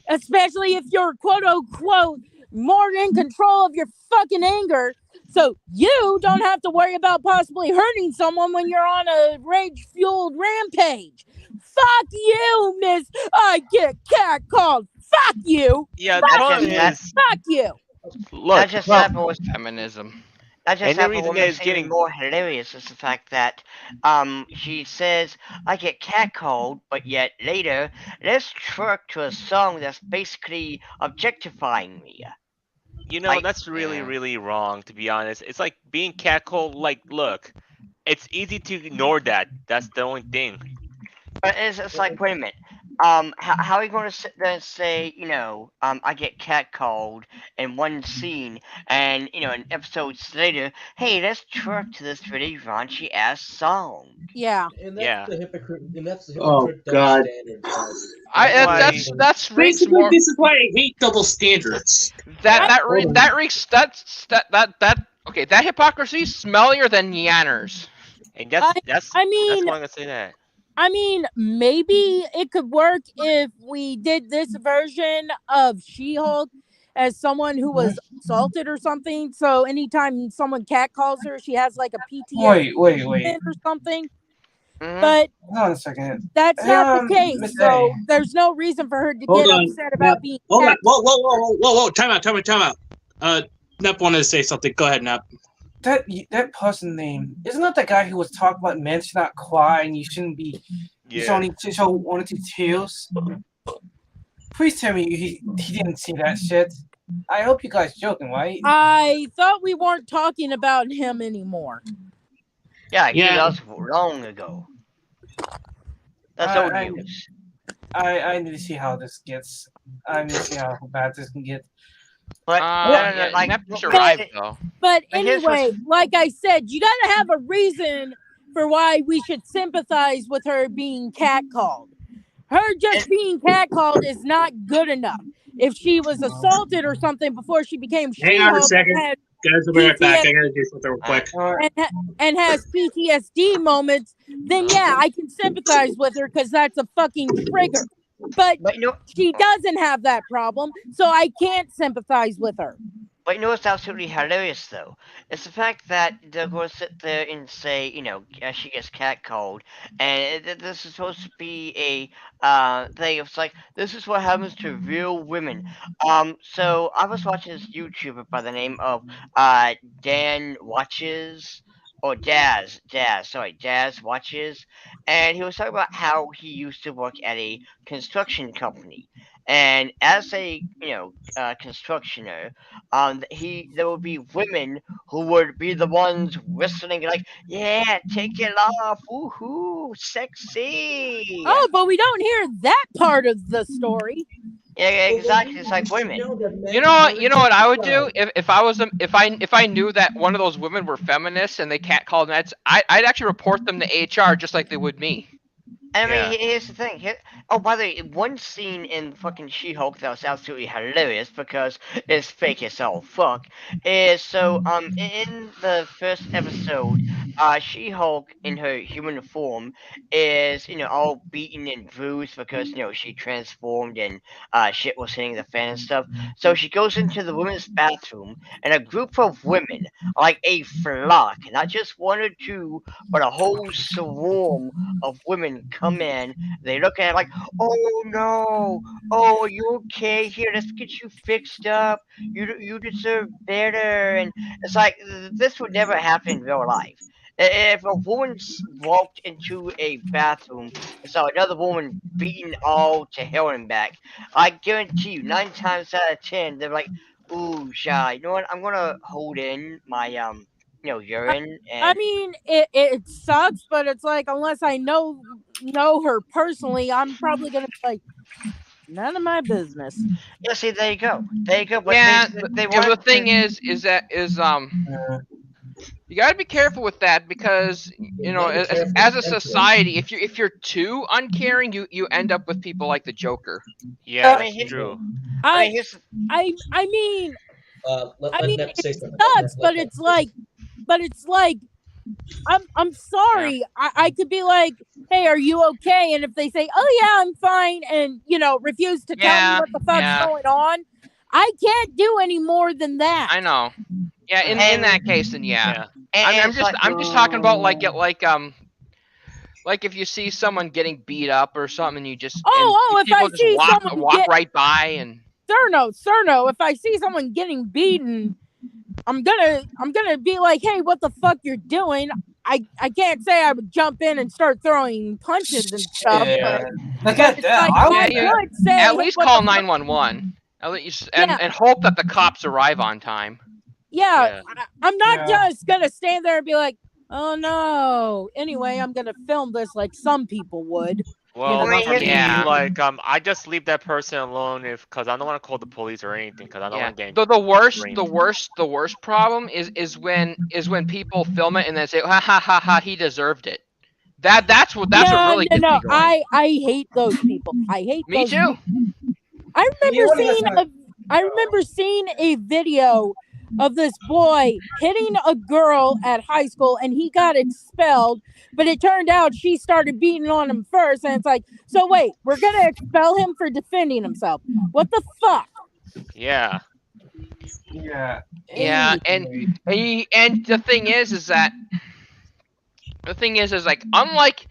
especially if you're quote unquote more in control of your fucking anger. So you don't have to worry about possibly hurting someone when you're on a rage-fueled rampage. Fuck you, miss. I get catcalled. Fuck you. Yeah, That the problem just- is, Fuck you. look, That just happened with Feminism. That just And the happened. reason What that makes it's it getting- even more hilarious is the fact that she says I get catcalled, but yet later let's twerk to a song that's basically objectifying me. you know, Like, that's really, yeah. really wrong, to be honest. It's like being catcalled. Like, look, it's easy to ignore that. That's the only thing. But it's like, wait a minute. How are you going to sit there and say, I get catcalled in one scene, and in episodes later, hey, let's twerk to this really raunchy ass song. Yeah. And Yeah. that's the hypocrite. And that's the Oh, hypocrite double God. standard. guys. That's reeks Basically, more. this is why I hate double standards. That Hold on. reeks. That okay. That hypocrisy smellier than Yanners. And that's I that's mean, why I'm gonna say that. Maybe it could work if we did this version of She-Hulk as someone who was assaulted or something. So anytime someone catcalls her, she has like a PTSD Wait. or something. Mhm. But Hold on a second. that's not the case. Miss So A. there's no reason for her to Hold get on. upset about being Hold on. catcalled. Whoa. Time out. Nep wanted to say something. Go ahead, Nep. That person name isn't that the guy who was talking about men should not cry and you shouldn't be. You should Yeah. only show one or two tears. Please tell me he didn't see that shit. I hope you guys joking, right? I thought we weren't talking about him anymore. Yeah, he Yeah. lost long ago. That's old news. I need to see how this gets. I need to see how bad this can get. But Yeah, like, Nep but- survived though. But But here's what's- anyway, like I said, you gotta have a reason for why we should sympathize with her being catcalled. Her just being catcalled is not good enough. If she was assaulted or something before she became Hang on a She-Hulk second. and Guys, I'll be right back. I gotta do something real quick. and has PTSD moments, then yeah, I can sympathize with her because that's a fucking trigger. But she doesn't have that problem, so I can't sympathize with her. But you know what's absolutely hilarious though? It's the fact that they're going to sit there and say, she gets catcalled, and this is supposed to be a thing. It's like this is what happens to real women. So I was watching this YouTuber by the name of Dan Watches. Or Daz Watches, and he was talking about how he used to work at a construction company, and as a constructioner, there would be women who would be the ones whistling like, yeah, take it off, woohoo, sexy. Oh, but we don't hear that part of the story. Yeah, exactly. It's like, wait a minute. You know what I would do if I knew that one of those women were feminists and they catcalled Nets, I'd actually report them to HR just like they would me. And I mean, here's the thing. By the way, one scene in fucking She-Hulk that was absolutely hilarious because it's fake as all fuck is in the first episode, She-Hulk in her human form is all beaten and bruised because she transformed and shit was hitting the fan and stuff. So she goes into the women's bathroom and a group of women, like a flock, not just one or two, but a whole swarm of women come in. They look at it like, oh no, oh, are you okay? Here, let's get you fixed up. You deserve better. And it's like this would never happen in real life. If a woman walked into a bathroom and saw another woman beaten all to hell and back, I guarantee you, 9 times out of 10, they're like, "Ooh, shy. You know what? I'm gonna hold in my urine." I And mean, it sucks, but it's like unless I know her personally, I'm probably gonna be like, none of my business. yeah, see, there you go. There you go. But Yeah, they the want thing is you got to be careful with that because You gotta be careful as a with templates. society, if you're too uncaring, you end up with people like the Joker. Yeah, I mean, that's true. I mean, here's I mean, Let Nep say something. sucks, Let but Nep it's say like, I'm sorry. I could be like, hey, are you okay? And if they say, oh yeah, I'm fine, and refuse to tell me what the fuck's going on, I can't do any more than that. I know. Yeah, in that case, then yeah. I'm just talking about like if you see someone getting beat up or something, and you just if I see someone walk right by and Cerno, if I see someone getting beaten, I'm gonna be like, hey, what the fuck you're doing? I can't say I would jump in and start throwing punches and stuff, but I would say at least call 911. At least and hope that the cops arrive on time. Yeah, I'm not just gonna stand there and be like, oh no. Anyway, I'm gonna film this like some people would. Well, for me, like, I just leave that person alone because I don't want to call the police or anything because I don't want to get. The worst problem is when people film it and then say, ha ha ha ha, he deserved it. That's what really gets me going. I hate those people. I hate me those too. People. I remember seeing a video of this boy hitting a girl at high school and he got expelled, but it turned out she started beating on him first, and it's like, so wait, we're gonna expel him for defending himself? What the fuck? Yeah. And the thing is like, unlike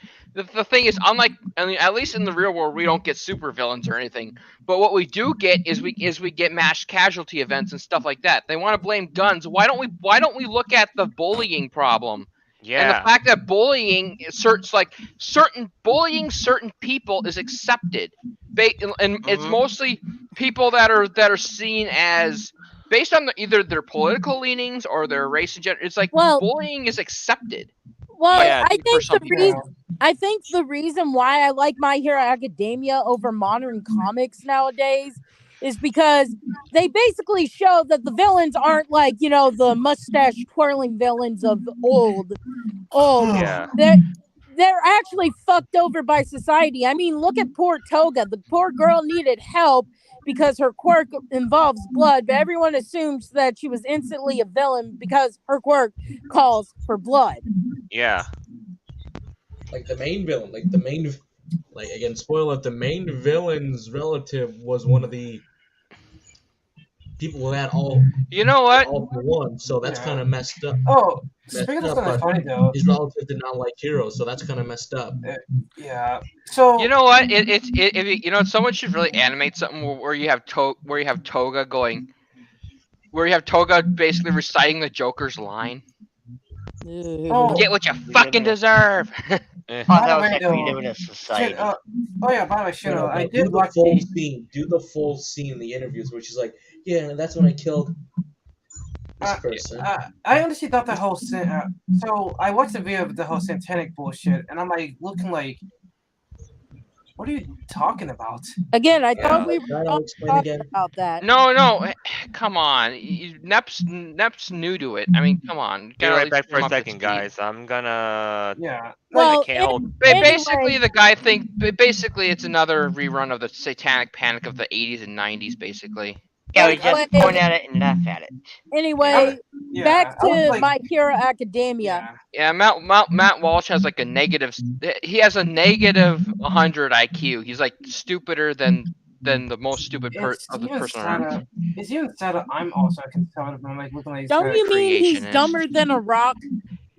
I mean, at least in the real world, we don't get super villains or anything. But what we do get is we get mass casualty events and stuff like that. They want to blame guns. Why don't we look at the bullying problem? Yeah. And the fact that bullying certain people is accepted, and it's mostly people that are seen as based on either their political leanings or their race and gender. It's like bullying is accepted. Well, I think the reason why I like My Hero Academia over modern comics nowadays is because they basically show that the villains aren't like, the mustache twirling villains of old. Yeah. They're actually fucked over by society. I mean, look at poor Toga. The poor girl needed help because her quirk involves blood, but everyone assumes that she was instantly a villain because her quirk calls for blood. Yeah. Like the main villain, again, spoiler, the main villain's relative was one of the people who had all. You know what? All for one, so that's kind of messed up. Oh, speaking of something funny though, his relative did not like Hero, so that's kind of messed up. Yeah. So you know what? Someone should really animate something where you have Toga going, where you have Toga basically reciting the Joker's line. Get what you fucking deserve. By the way, I did watch the scene. Do the full scene in the interviews, which is like, yeah, that's when I killed this person. I honestly thought that whole so I watched the video of the whole Satanic bullshit, and I'm like looking like, what are you talking about? Again, I thought we were talking about that. No, come on. Nep's new to it. I mean, come on. Be right back for a second, guys. I'm gonna. Yeah. Well, I can't hold. Basically, the guy basically it's another rerun of the Satanic Panic of the 80s and 90s, basically. Yeah, we just point at it and laugh at it. Anyway, back to My Hero Academia. Yeah, Matt Walsh has like a negative. He has a negative 100 IQ. He's like stupider than the most stupid person around. It's even sadder. I'm also conservative. I'm like looking like. Don't you mean he's dumber than a rock?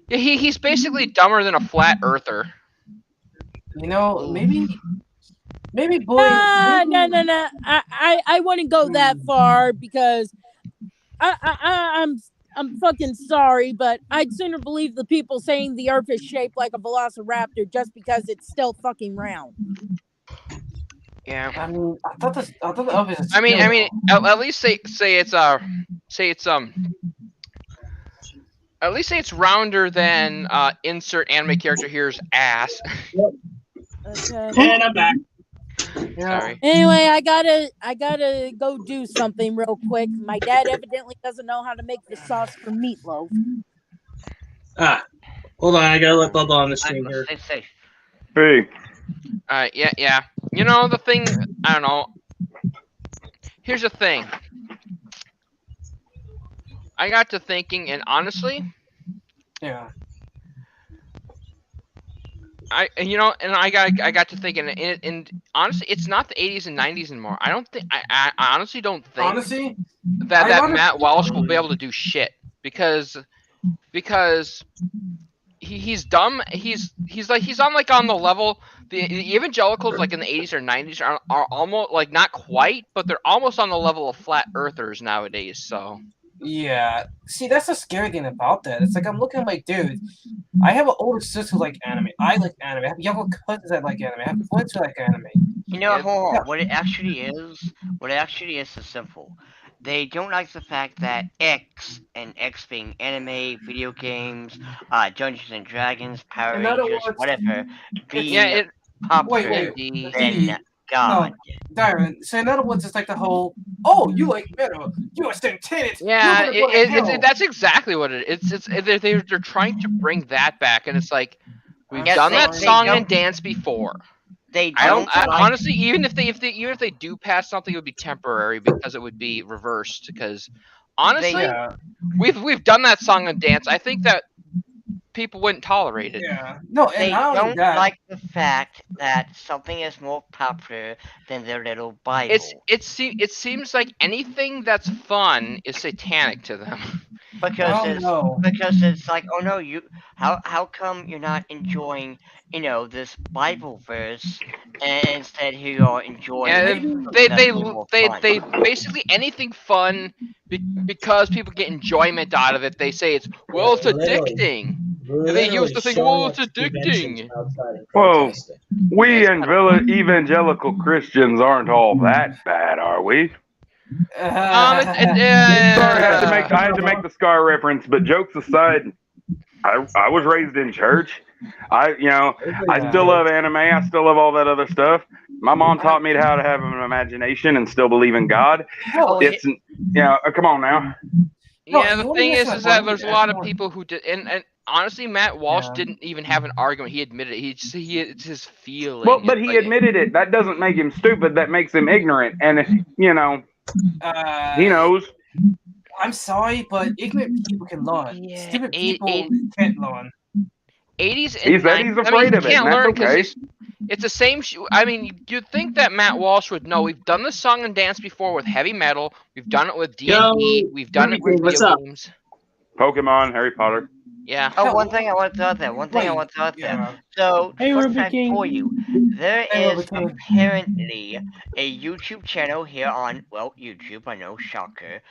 Yeah, he's basically dumber than a flat earther. Maybe boy. No. I wouldn't go that far because I'm I'm fucking sorry, but I'd sooner believe the people saying the Earth is shaped like a velociraptor just because it's still fucking round. Yeah. I mean, I thought the Earth is. I mean, at least say it's at least say it's rounder than insert anime character here's ass. Okay. And I'm back. Yeah. Sorry. Anyway, I gotta go do something real quick. My dad evidently doesn't know how to make the sauce for meatloaf. Hold on, I gotta let Bubba on the screen here. Stay safe. Hey. Yeah. You know the thing. I don't know. Here's the thing. I got to thinking, and honestly, Yeah. I got to thinking, and honestly, it's not the 80s and 90s anymore. I don't think. I honestly don't think Honestly, that Matt Walsh will be able to do shit because he's dumb. He's on the level. The evangelicals like in the 80s or 90s are almost like not quite, but they're almost on the level of flat earthers nowadays. So yeah. See, that's the scary thing about that. It's like I'm looking like, dude, I have an older sister who like anime. I like anime. I have younger cousins that like anime. I have friends who like anime. You know, hold on. What it actually is simple. They don't like the fact that X and X being anime, video games, Dungeons and Dragons, Power In other Rangers, words, whatever, be yeah, popular wait. than God. Darren, so in other words, it's like the whole, oh, you like metal, you're a Satanic. yeah, you're gonna go to hell. that's exactly what it is. They're trying to bring that back, and it's like we've Yes, done they- that they song don't- and dance before. They I don't. don't like- honestly, even if they do pass something, it would be temporary because it would be reversed. Because honestly, Yeah. we've done that song and dance. I think that people wouldn't tolerate it. Yeah. No, and They not only don't that, like the fact that something is more popular than their little Bible. It seems like anything that's fun is satanic to them. Because it's like, oh no, how come you're not enjoying, this Bible verse, and instead you are enjoying And something they more fun. basically anything fun because people get enjoyment out of it. They say it's it's addicting. And they use the thing, it's addicting. Well, we evangelical Christians aren't all that bad, are we? Sorry, I had to make the Scar reference, but jokes aside, I was raised in church. I still love anime. I still love all that other stuff. My mom taught me how to have an imagination and still believe in God. It's come on now. Yeah, the thing is that there's a lot of people who did, and honestly, Matt Walsh didn't even have an argument. He admitted it. It's his feeling. Well, but he admitted it. That doesn't make him stupid. That makes him ignorant. And he knows. I'm sorry, but ignorant people can learn. Stupid people can't learn. 80s and He's afraid of it. Can't And learn that's okay. it's the same. I mean, you'd think that Matt Walsh would know. We've done this song and dance before with heavy metal. We've done it with D&D. We've done it with video games. Pokemon, Harry Potter. Yeah. Oh, one thing I want to throw out there. So, fun fact for you. There is apparently a YouTube channel here on, YouTube, I know, shocker,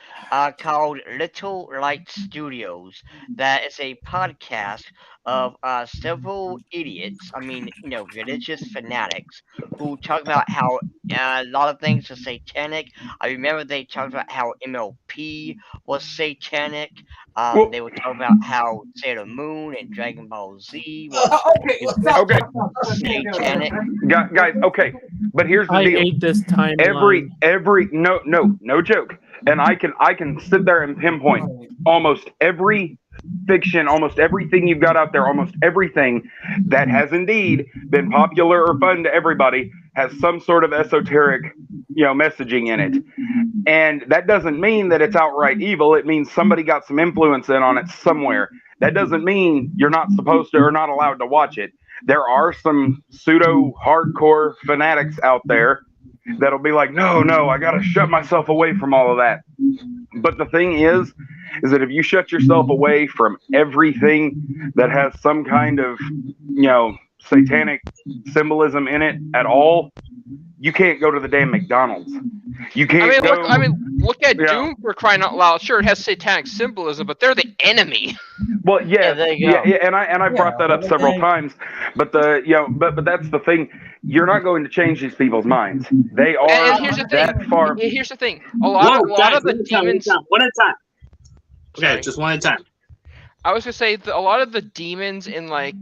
called Little Light Studios. That is a podcast of several idiots, religious fanatics, who talk about how a lot of things are satanic. I remember they talked about how MLP was satanic. They would talk about how Sailor Moon and Dragon Ball Z was satanic. Guys, okay, but here's the deal. I hate this timeline. Every no joke, and I can sit there and pinpoint almost every fiction, almost everything you've got out there, almost everything that has indeed been popular or fun to everybody has some sort of esoteric, messaging in it. And that doesn't mean that it's outright evil. It means somebody got some influence in on it somewhere. That doesn't mean you're not supposed to or not allowed to watch it. There are some pseudo hardcore fanatics out there that'll be like, no, I got to shut myself away from all of that. But the thing is that if you shut yourself away from everything that has some kind of, satanic symbolism in it at all, you can't go to the damn McDonald's. You can't look at Doom, for crying out loud. Sure, it has satanic symbolism, but they're the enemy. Well, there you go. and I brought that up several times, but but that's the thing. You're not going to change these people's minds. They are and here's the that thing. far. Here's the thing. A lot of the demons. One at a time. Okay, Sorry. just one at a time. I was gonna say a lot of the demons in like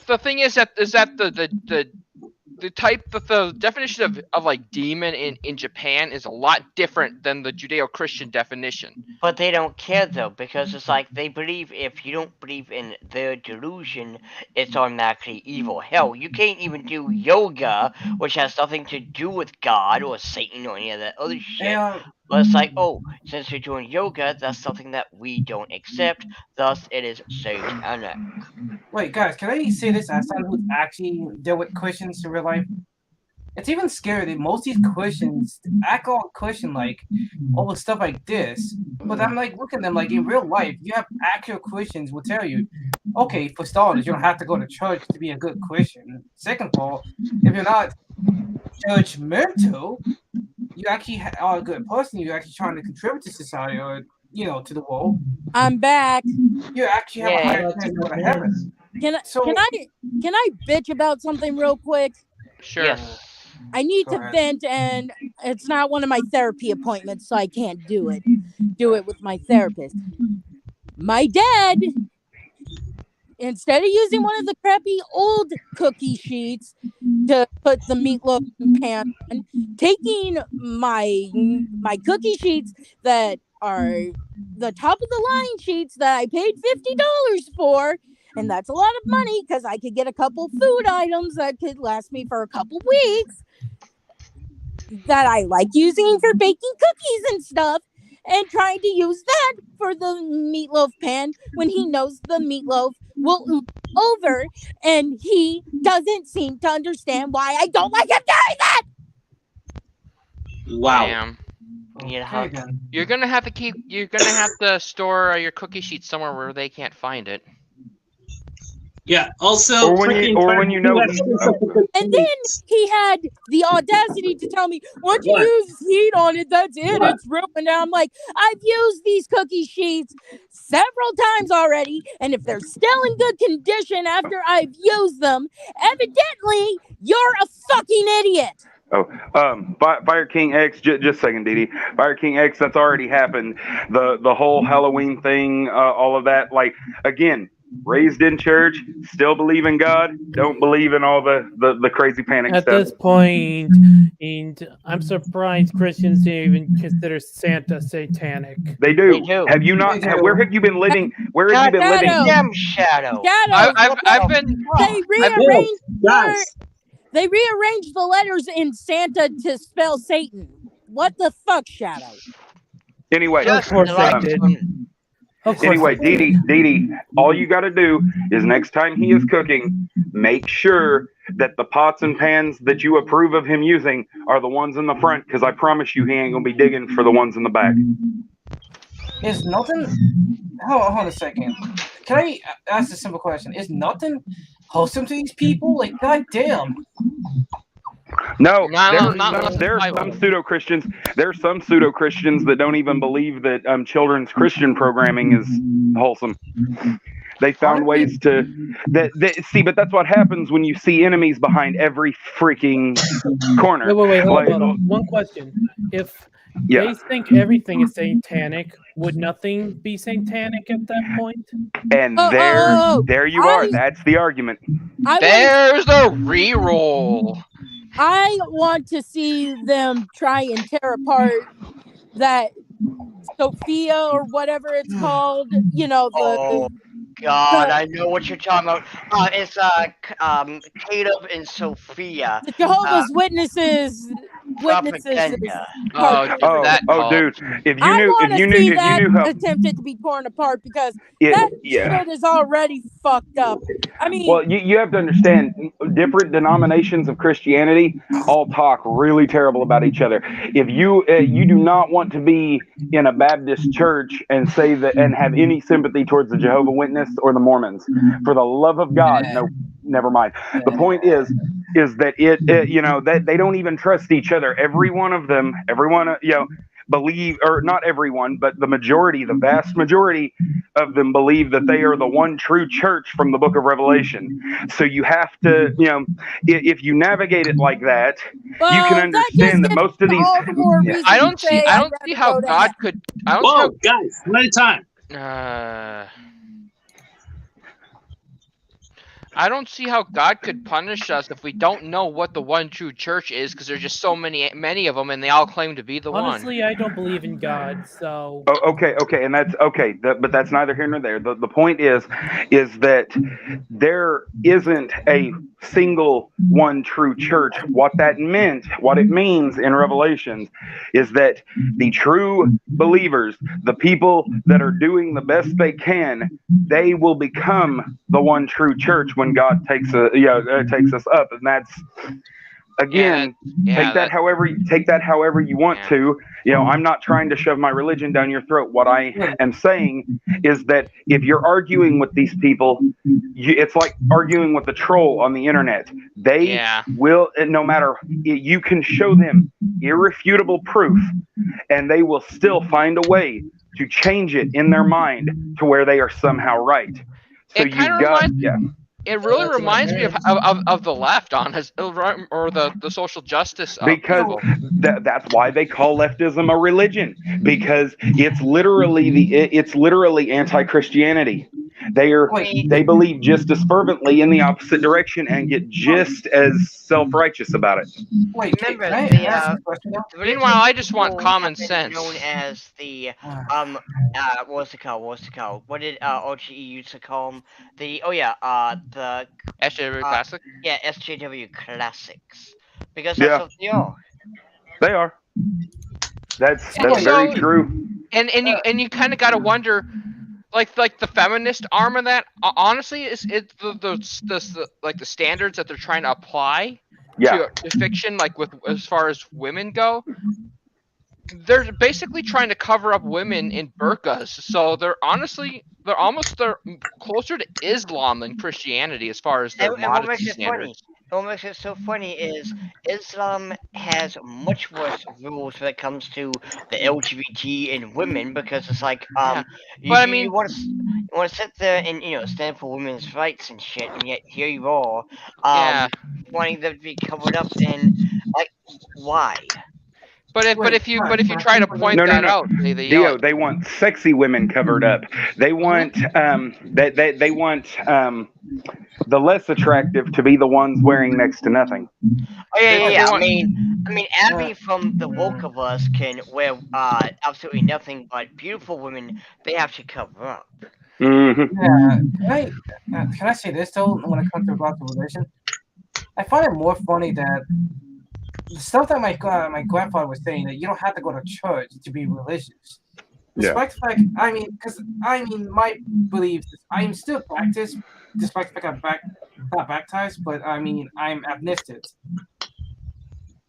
the thing is that the type the definition of like demon in Japan is a lot different than the Judeo-Christian definition. But they don't care though, because it's like they believe if you don't believe in their delusion, it's automatically evil. Hell, you can't even do yoga, which has nothing to do with God or Satan or any of that other shit. But it's like, oh, since you're doing yoga, that's something that we don't accept, thus it is satanic. Wait, guys, can I say this as someone who's actually dealt with Christians in real life? It's even scary that most of these Christians act all Christian like all the stuff like this. But I'm like, look at them like in real life, you have actual Christians will tell you, okay, for starters, you don't have to go to church to be a good Christian. Second of all, if you're not judgmental, you actually are a good person. You're actually trying to contribute to society or to the world. I'm back. You actually have a higher chance to go to heaven. Can I bitch about something real quick? Sure. Yes. I need to vent, and it's not one of my therapy appointments, so I can't do it. Do it with my therapist. My dad, instead of using one of the crappy old cookie sheets to put the meatloaf pan on, taking my cookie sheets that are the top of the line sheets that I paid $50 for, and that's a lot of money because I could get a couple food items that could last me for a couple weeks that I like using for baking cookies and stuff, and trying to use that for the meatloaf pan when he knows the meatloaf will ooze over, and he doesn't seem to understand why I don't like him doing that. Wow. Damn. Yeah. You're gonna have to store your cookie sheet somewhere where they can't find it. Yeah. Also, or when you know. And then he had the audacity to tell me, once you use heat on it, that's it. It's ruined. And I'm like, I've used these cookie sheets several times already, and if they're still in good condition after I've used them, evidently you're a fucking idiot. Oh, Fire King X, just a second, Dee Dee. Fire King X, that's already happened. The whole Halloween thing, all of that. Like, again, raised in church, still believe in God, don't believe in all the crazy panic at stuff. At this point, and I'm surprised Christians didn't even consider Santa satanic. They do. Have you not? Where have you been living? Where have you been living? Damn Shadow. I've been. They rearranged the letters in Santa to spell Satan. What the fuck, Shadow? Anyway, of course they did. Anyway, Dee Dee, all you got to do is next time he is cooking, make sure that the pots and pans that you approve of him using are the ones in the front, because I promise you he ain't going to be digging for the ones in the back. Is nothing... Hold on a second. Can I ask a simple question? Is nothing wholesome to these people? Like, goddamn. No, there are some pseudo-Christians. There are some pseudo-Christians that don't even believe that children's Christian programming is wholesome. They found ways to see, but that's what happens when you see enemies behind every freaking corner. Wait, hold on. One question: if they think everything is satanic, would nothing be satanic at that point? And there you are. That's the argument. There's the reroll. I want to see them try and tear apart that Sophia or whatever it's called. You know, God, I know what you're talking about. It's Caleb and Sophia. The Jehovah's Witnesses. Propaganda. Dude! If you knew how attempted to be torn apart, because that shit is already fucked up. I mean, well, you have to understand, different denominations of Christianity all talk really terrible about each other. If you do not want to be in a Baptist church and say that and have any sympathy towards the Jehovah's Witness or the Mormons, for the love of God, no, never mind. The point is, is that that they don't even trust each other. Everyone, believe, or not everyone, but the vast majority of them believe that they are the one true church from the book of Revelation. So you have to, if you navigate it like that, you can understand that most of these. I don't see how God could. Whoa, guys, one at a time. I don't see how God could punish us if we don't know what the one true church is, because there's just so many of them, and they all claim to be the one. Honestly, I don't believe in God, so. Okay, and that's okay, but that's neither here nor there. The point is that there isn't a single one true church. What it means in Revelations, is that the true believers, the people that are doing the best they can, they will become the one true church when God takes us up, and that's. Again, take that however you want to. I'm not trying to shove my religion down your throat. What I am saying is that if you're arguing with these people, it's like arguing with a troll on the internet. They will, no matter, you can show them irrefutable proof, and they will still find a way to change it in their mind to where they are somehow right. So It really reminds me of the left, or the social justice. Because that's why they call leftism a religion, because it's literally anti-Christianity. They believe just as fervently in the opposite direction and get just as self-righteous about it. Meanwhile, I just want common sense. Known as the what's it called? What did OGE used to call them? The SJW Classic. Yeah, SJW Classics. Because that's what they are. They are. That's very true. And you kind of got to wonder. Like the feminist arm of that, honestly, is it the standards that they're trying to apply to fiction, like as far as women go. They're basically trying to cover up women in burqas, so they're closer to Islam than Christianity as far as their modesty standards. What makes it so funny is Islam has much worse rules when it comes to the LGBT and women, because it's like you want to sit there and stand for women's rights and shit, and yet here you are wanting them to be covered up, and like why? But if you try to point that out, they want sexy women covered up. They want they want the less attractive to be the ones wearing next to nothing. Oh yeah. I mean, Abby from the woke of us can wear absolutely nothing, but beautiful women, they have to cover up. Mm-hmm. Yeah. Can I say this though? When it comes to about the religion, I find it more funny that the stuff that my grandfather was saying, that you don't have to go to church to be religious. Despite the fact, my belief is I'm still Baptist, despite the fact I'm not baptized, but I'm agnostic.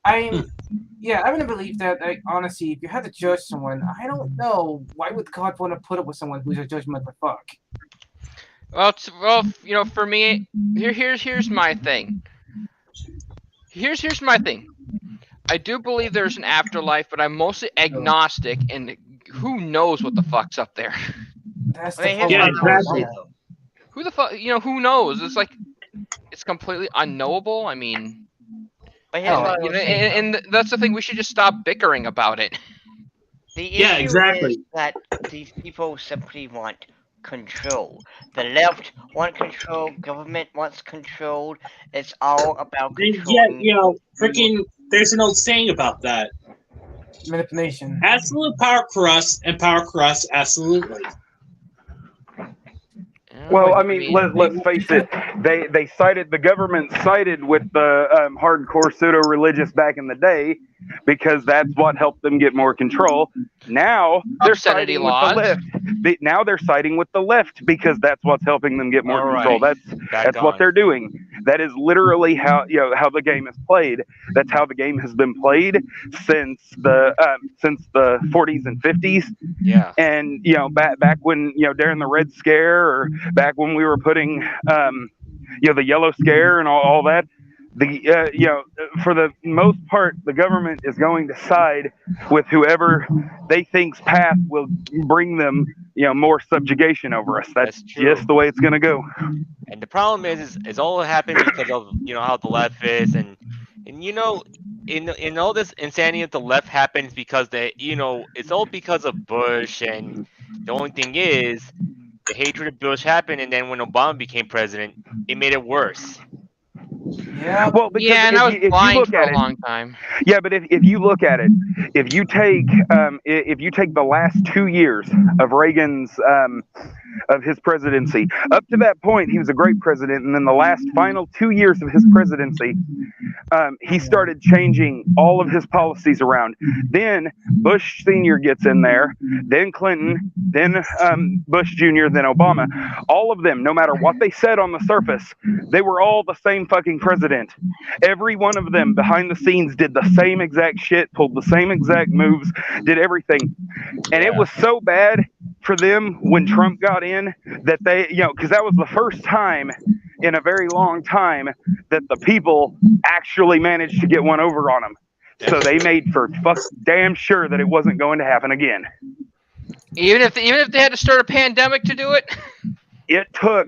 I really believe that, like, honestly, if you had to judge someone, I don't know, why would God want to put up with someone who's a judgmental fuck? Well, for me, here's my thing. Here's my thing. I do believe there's an afterlife, but I'm mostly agnostic, and who knows what the fuck's up there? Exactly. Who the fuck? Who knows? It's like it's completely unknowable. I mean, and that's the thing. We should just stop bickering about it. The issue is that these people simply want control. The left want control. Government wants control. It's all about control. Yeah, freaking. There's an old saying about that. Manipulation. Absolute power corrupts, and power corrupts absolutely. Well, I mean, let's face it. The government sided with the hardcore pseudo-religious back in the day, because that's what helped them get more control. Now they're siding with the left. Now they're siding with the left because that's what's helping them get more control. That's what they're doing. That is literally how the game is played. That's how the game has been played since the 40s and 50s. Yeah. And back when during the Red Scare, or back when we were putting the Yellow Scare and all that. for the most part, the government is going to side with whoever they think's path will bring them, more subjugation over us. That's just the way it's going to go. And the problem is all happened because of how the left is, and in all this insanity that the left happens because it's all because of Bush, and the only thing is the hatred of Bush happened, and then when Obama became president, it made it worse. Yeah. Well, because and I was if you blind look for at a long time. Yeah, but if you look at it, if you take the last 2 years of Reagan's of his presidency, up to that point he was a great president, and then the last final 2 years of his presidency, he started changing all of his policies around. Then Bush Sr. gets in there, then Clinton, then Bush Jr., then Obama. All of them, no matter what they said on the surface, they were all the same fucking president. Every one of them behind the scenes did the same exact shit, pulled the same exact moves, did everything. And it was so bad for them when Trump got in that they, because that was the first time in a very long time that the people actually managed to get one over on them. So they made for damn sure that it wasn't going to happen again. Even if they had to start a pandemic to do it. It took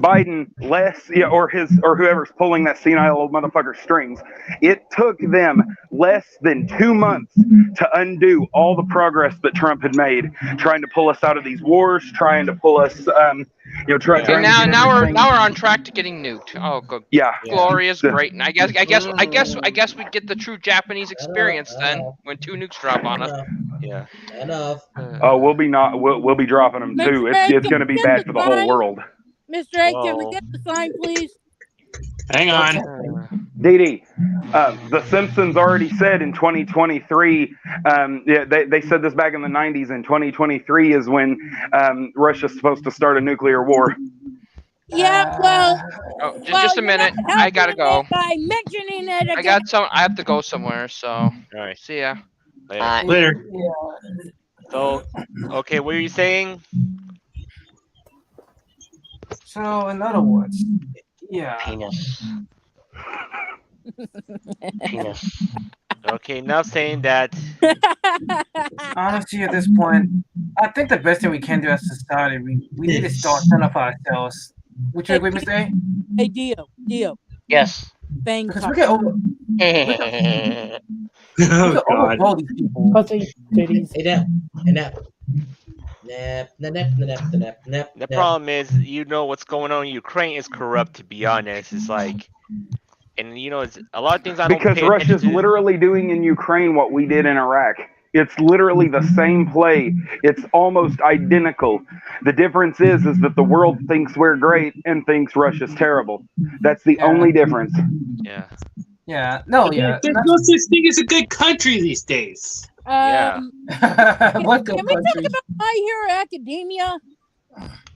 Biden less, or whoever's pulling that senile old motherfucker strings. It took them less than 2 months to undo all the progress that Trump had made, trying to pull us out of these wars, trying to pull us, now we're on track to getting nuked. Oh, good. Yeah. Glorious, great. And I guess we get the true Japanese experience then when 2 nukes drop on us. Yeah. Enough. We'll be dropping them too. It's going to be bad for the whole world. Mr. A, can we get the sign, please? Hang on. Dee, The Simpsons already said in 2023, they said this back in the 90s, and 2023 is when Russia's supposed to start a nuclear war. Yeah, well... just a minute. I gotta go. By mentioning it again. I have to go somewhere, so... All right. See ya. Later. So, okay, what are you saying? So, in other words, yeah. Penis. Okay, now saying that. Honestly, at this point, I think the best thing we can do as a society, we need to start turning up ourselves. Would you agree, Mr. A? Hey, Dio. Yes. Bang. Because we get over. Oh, God. All these people. Hey, nap. The problem is, what's going on in Ukraine is corrupt, to be honest. It's like, and it's a lot of things I don't because pay Russia's attention to. literally doing in Ukraine what we did in Iraq. It's literally the same play. It's almost identical. The difference is that the world thinks we're great and thinks Russia's terrible. That's the only difference. Yeah. Yeah. No. Yeah. There's no such thing as a good country these days. Can we talk about My Hero Academia?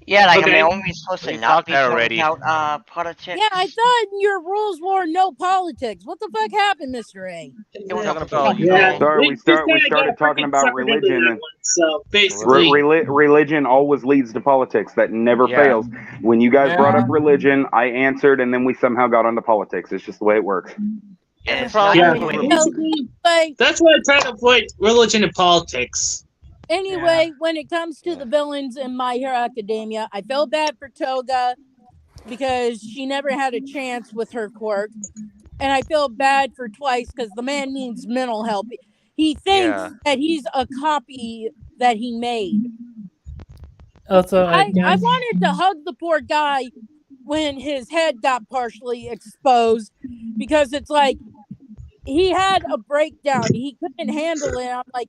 Yeah, like, Okay. I mean, only supposed to We not talked be talking already. about politics. Yeah, I thought your rules were no politics. What the fuck happened, Mr. A? We're talking about, Sorry, we started talking about religion. So basically, religion always leads to politics. That never fails. When you guys brought up religion, I answered, and then we somehow got onto politics. It's just the way it works. And it's basically, that's why I try to avoid religion and politics. Anyway, when it comes to the villains in My Hero Academia, I feel bad for Toga because she never had a chance with her quirk. And I feel bad for Twice because the man needs mental help. He thinks that he's a copy that he made. Also, I wanted to hug the poor guy when his head got partially exposed because it's like he had a breakdown. He couldn't handle it. I'm like,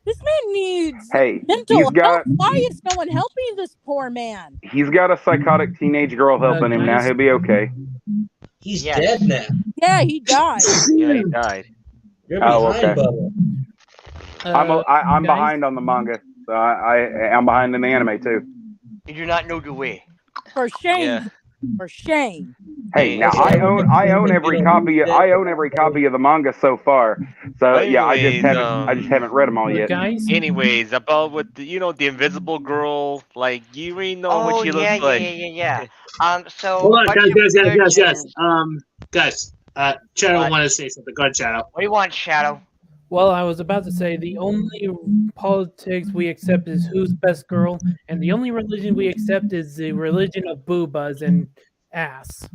this man needs mental health. Why is no one helping this poor man? He's got a psychotic teenage girl helping him now. He'll be okay. He's dead now. Yeah, he died. Yeah, he died. You're behind, Bubba. I'm behind on the manga. So I'm behind in the anime too. You do not know the way. For shame. For shame. Hey, now I own every copy. I own every copy of the manga so far. So yeah, I just haven't read them all yet. Guys. Anyways, about what the Invisible Girl, like you already know what she looks like. Yeah. So Hold on, guys. Guys, Shadow What? wanted to say something. Go ahead, Shadow. What do you want, Shadow? Well, I was about to say the only politics we accept is who's best girl, and the only religion we accept is the religion of boobas and ass.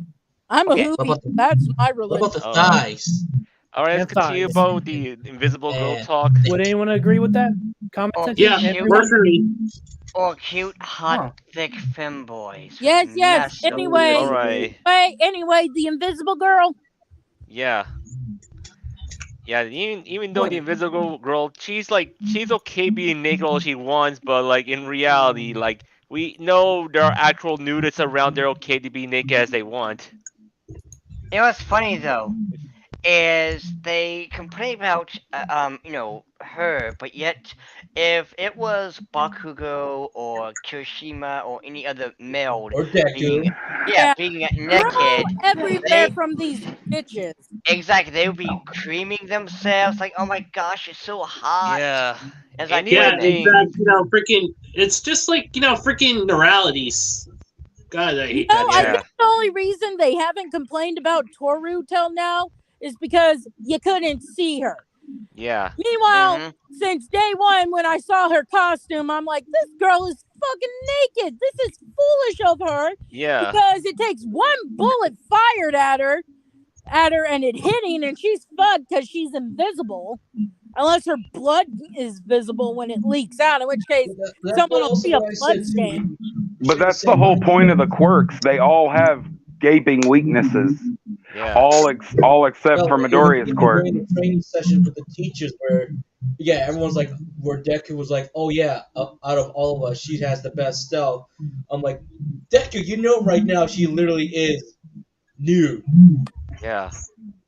I'm a hoopy. That's my What religion. about the thighs? All right, let's And continue thighs. about the Invisible Girl And talk. Would anyone agree with that? Comment Oh, section. yeah, Everyone? Personally, Or cute, hot, thick femboys. Yes. Massive Anyway. All right. Anyway, the invisible girl. Yeah. Yeah, even though the Invisible Girl, she's okay being naked all she wants, but like in reality, like we know there are actual nudists around. They're okay to be naked as they want. You know what's funny though, is they complain about her, but yet if it was Bakugo or Kirishima or any other male or Deku. being Girl naked, everywhere from these bitches. exactly, they would be creaming themselves like, oh my gosh, it's so hot. Yeah. It's like, yeah, Anything. exactly. Freaking, it's just like freaking neuralities. God, I hate that. I think the only reason they haven't complained about Toru till now is because you couldn't see her. Yeah. Meanwhile, since day one, when I saw her costume, I'm like, this girl is fucking naked. This is foolish of her. Yeah. Because it takes one bullet fired at her, and it hitting, and she's fucked because she's invisible. Unless her blood is visible when it leaks out, in which case someone will see a blood stain. But that's the whole point of the quirks. They all have gaping weaknesses. Yeah. All except for Midoriya's quirk. During the training session with the teachers, where everyone's like, where Deku was like, oh yeah, out of all of us, she has the best stealth. I'm like, Deku, you know right now she literally is nude. Yeah.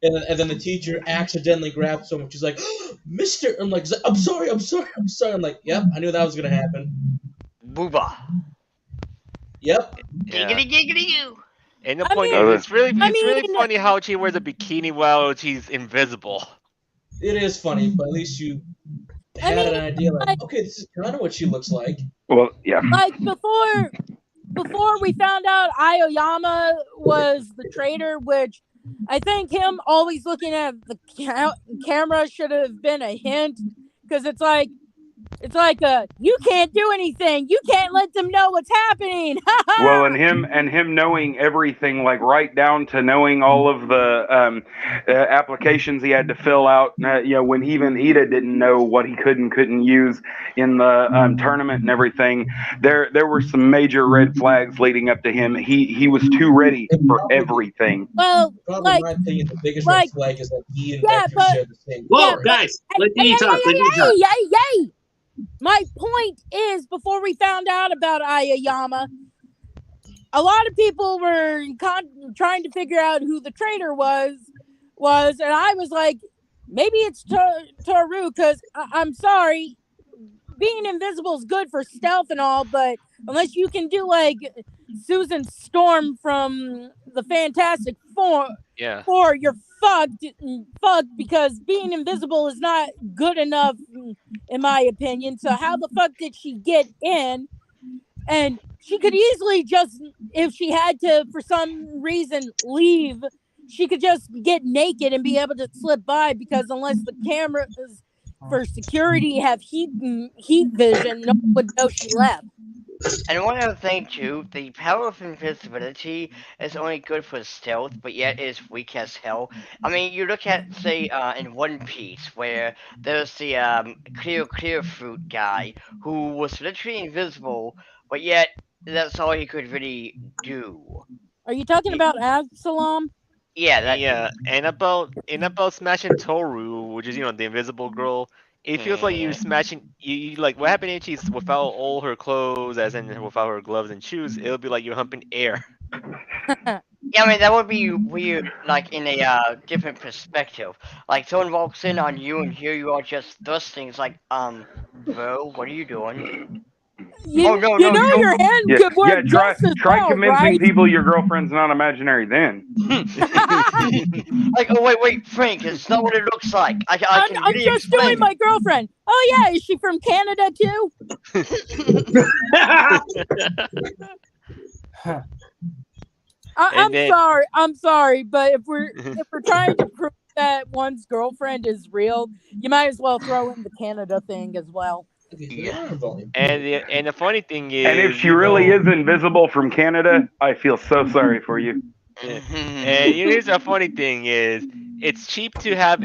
And then the teacher accidentally grabs someone. She's like, Mister. I'm like, I'm sorry. I'm like, yep, I knew that was gonna happen. Booba. Yep. Yeah. Giggity you. And the point is, it's really funny how she wears a bikini while she's invisible. It is funny, but at least you had an idea. Like, okay, this is kind of what she looks like. Well, yeah. Like before we found out Aoyama was the traitor, which I think him always looking at the camera should have been a hint, because it's like you can't do anything. You can't let them know what's happening. Well, and him knowing everything, like right down to knowing all of the applications he had to fill out. When even Ida didn't know what he could and couldn't use in the tournament and everything. There were some major red flags leading up to him. He was too ready for everything. Well, probably in my opinion, the biggest red flag is that he and Deku share the same. Whoa, guys, let me talk. Yay! My point is, before we found out about Aoyama, a lot of people were trying to figure out who the traitor was, and I was like, maybe it's Toru, because I'm sorry, being invisible is good for stealth and all, but unless you can do like Susan Storm from the Fantastic Four, you're fucked, because being invisible is not good enough, in my opinion. So how the fuck did she get in? And she could easily just, if she had to, for some reason, leave, she could just get naked and be able to slip by, because unless the cameras for security have heat vision, no one would know she left. And one other thing too, the power of invisibility is only good for stealth, but yet is weak as hell. I mean, you look at, say, in One Piece, where there's the clear fruit guy who was literally invisible, but yet that's all he could really do. Are you talking about Absalom? Yeah, and about smashing Toru, which is the invisible girl. It feels like you're smashing. You like what happened if she's without all her clothes, as in without her gloves and shoes. It'll be like you're humping air. Yeah, I mean that would be weird, like in a different perspective. Like someone walks in on you and here you are just thrusting. It's like, bro, what are you doing? You, Oh, no, you no, know no. your hand Yeah, could work yeah. just as Try well, convincing right? people your girlfriend's not imaginary. Then. Like, oh wait, Frank, it's not what it looks like. I can I'm just doing re-explain. my girlfriend. Oh yeah, is she from Canada too? And then I'm sorry, but if we're trying to prove that one's girlfriend is real, you might as well throw in the Canada thing as well. Yeah. and the funny thing is, And if she really is invisible from Canada, I feel so sorry for you. and here's the funny thing is, it's cheap to have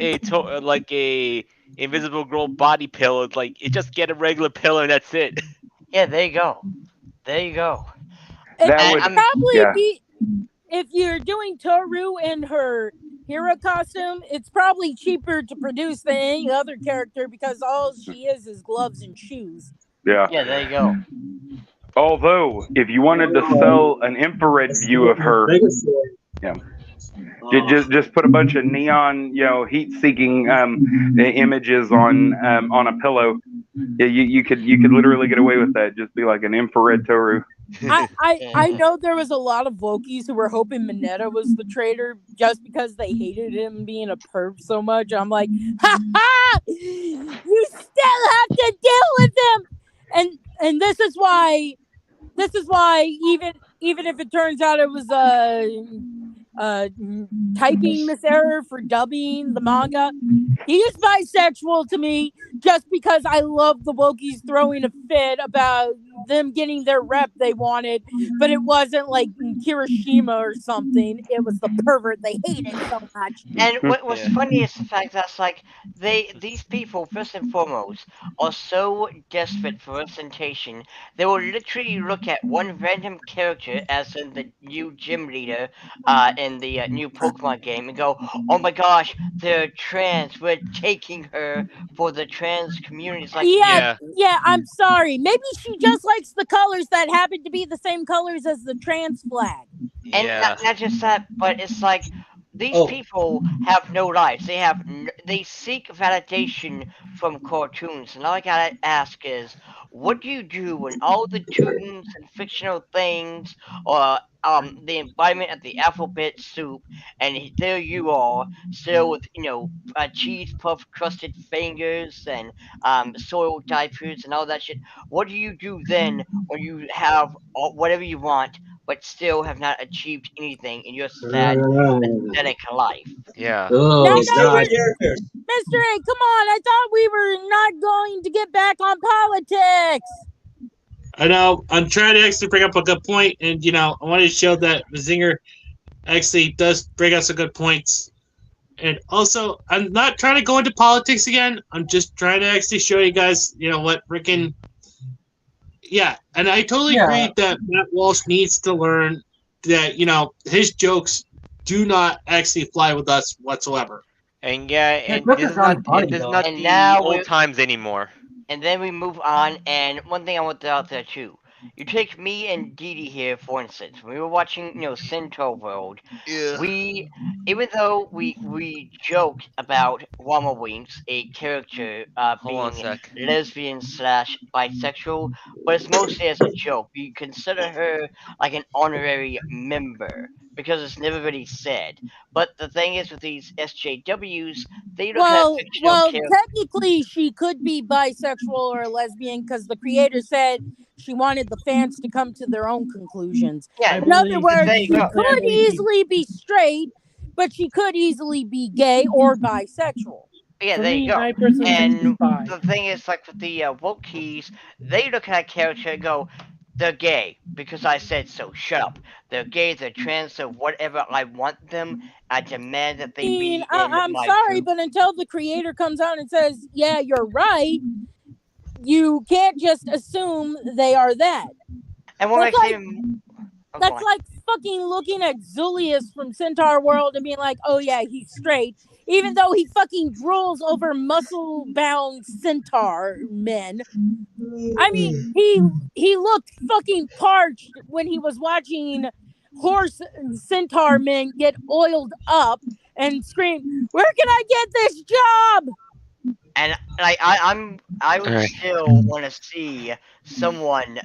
like a invisible girl body pillow. Like, it just get a regular pillow and that's it. Yeah, there you go. There you go. It That would would, probably yeah. be, if you're doing Toru in her hero costume, it's probably cheaper to produce than any other character because all she is gloves and shoes. Yeah. Yeah, there you go. Although, if you wanted to sell an infrared view of her, yeah, just put a bunch of neon, heat-seeking images on a pillow. Yeah, you could literally get away with that. Just be like an infrared Toru. I know there was a lot of Wokies who were hoping Mineta was the traitor just because they hated him being a perv so much. I'm like, ha ha! You still have to deal with him, and this is why even if it turns out it was typing miserror for dubbing the manga, he is bisexual to me just because I love the Wokies throwing a fit about them getting their rep they wanted, but it wasn't like Kirishima or something. It was the pervert they hated so much. And what was funny is the fact that's like these people first and foremost are so desperate for representation. They will literally look at one random character, as in the new gym leader, in the new Pokemon game, and go, "Oh my gosh, they're trans. We're taking her for the trans community." It's like, yeah. I'm sorry. Maybe she just likes the colors that happen to be the same colors as the trans flag. And not just that, but it's like these people have no lives. They seek validation from cartoons, and all I gotta ask is, what do you do when all the tunes and fictional things, or the embodiment of the alphabet soup, and there you are, still with cheese puff crusted fingers and soiled diapers and all that shit. What do you do then when you have whatever you want, but still have not achieved anything in your sad, pathetic life? Yeah. No, Mr. A, come on. I thought we were not going to get back on politics. I know. I'm trying to actually bring up a good point, and I wanted to show that Zinger actually does bring us some good points. And also, I'm not trying to go into politics again. I'm just trying to actually show you guys, what freaking. Yeah, and I totally agree that Matt Walsh needs to learn that, his jokes do not actually fly with us whatsoever. And this is not the old times anymore. And then we move on, and one thing I want to throw out there too. You take me and Didi here, for instance. When we were watching, Centaur World, even though we joke about Wama Winks, a character being lesbian / bisexual, but it's mostly as a joke. We consider her like an honorary member because it's never really said. But the thing is, with these SJWs, they look at fictional characters. Technically, she could be bisexual or lesbian because the creator said she wanted the fans to come to their own conclusions. Yeah, in other words, she could easily be straight, but she could easily be gay or bisexual. Yeah, there you go. And the thing is, like with the Wokies, they look at a character and go, "They're gay because I said so. Shut up. They're gay. They're trans. They're whatever I want them. I demand that they be." I'm sorry, but until the creator comes out and says, "Yeah, you're right," you can't just assume they are that. And what that's like fucking looking at Zulius from Centaur World and being like, "Oh yeah, he's straight," even though he fucking drools over muscle-bound centaur men. I mean, he looked fucking parched when he was watching horse centaur men get oiled up and scream, "Where can I get this job?" And like I would Alright. still want to see someone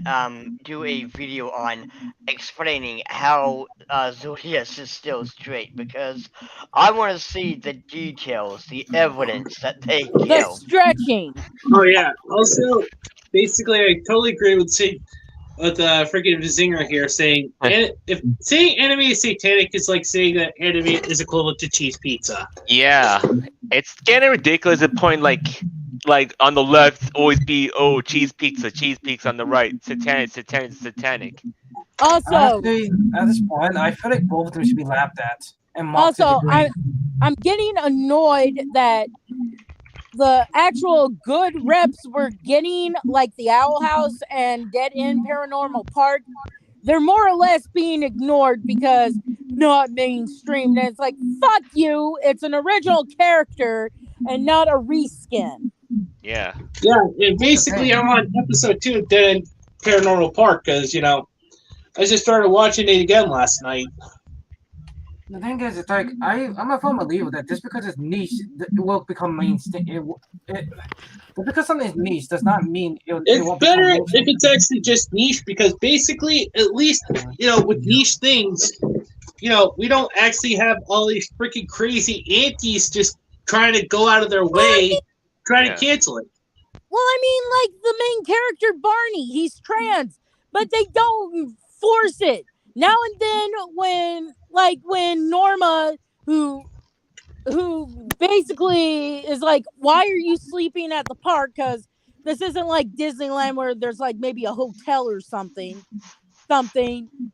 do a video on explaining how Zodius is still straight, because I want to see the details, the evidence that they The give. stretching. Oh yeah. Also, basically, I totally agree with freaking Zinger here saying if saying anime is satanic is like saying that anime is equivalent to cheese pizza. Yeah, it's getting ridiculous at point like on the left always be cheese pizza on the right satanic. Also, Honestly, at this point, I feel like both of them should be laughed at and mocked to the also, grave. I'm getting annoyed that the actual good reps we're getting, like the Owl House and Dead End Paranormal Park, they're more or less being ignored because not mainstream. And it's like, fuck you, it's an original character and not a reskin. Yeah. Yeah, and basically I'm on episode 2 of Dead End Paranormal Park because I just started watching it again last night. The thing is, it's like I'm a firm believer that just because it's niche, it will become mainstream. Just because something is niche does not mean it It's won't better become if mainstream. it's actually just niche because basically, at least with niche things, we don't actually have all these freaking crazy antis just trying to go out of their way, trying to cancel it. Well, I mean, like the main character Barney, he's trans, but they don't force it. Now and then, when Norma, who basically is like, why are you sleeping at the park? Because this isn't like Disneyland where there's like maybe a hotel or something,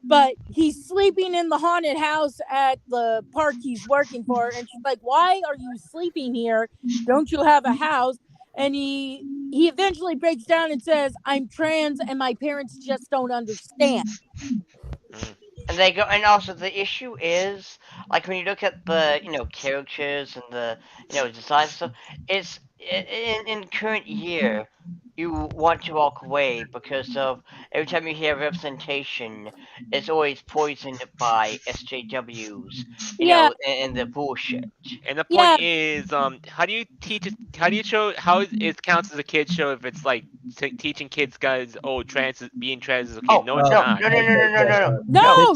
but he's sleeping in the haunted house at the park he's working for, and she's like, why are you sleeping here? Don't you have a house? And he eventually breaks down and says, I'm trans and my parents just don't understand. And they go, and also the issue is, like, when you look at the characters and the design stuff, it's in current year, you want to walk away because of every time you hear representation, it's always poisoned by SJWs, and the bullshit. And the point is, how do you teach it? How do you show how it counts as a kid show if it's like teaching kids guys, being trans is okay? No, it's not. No,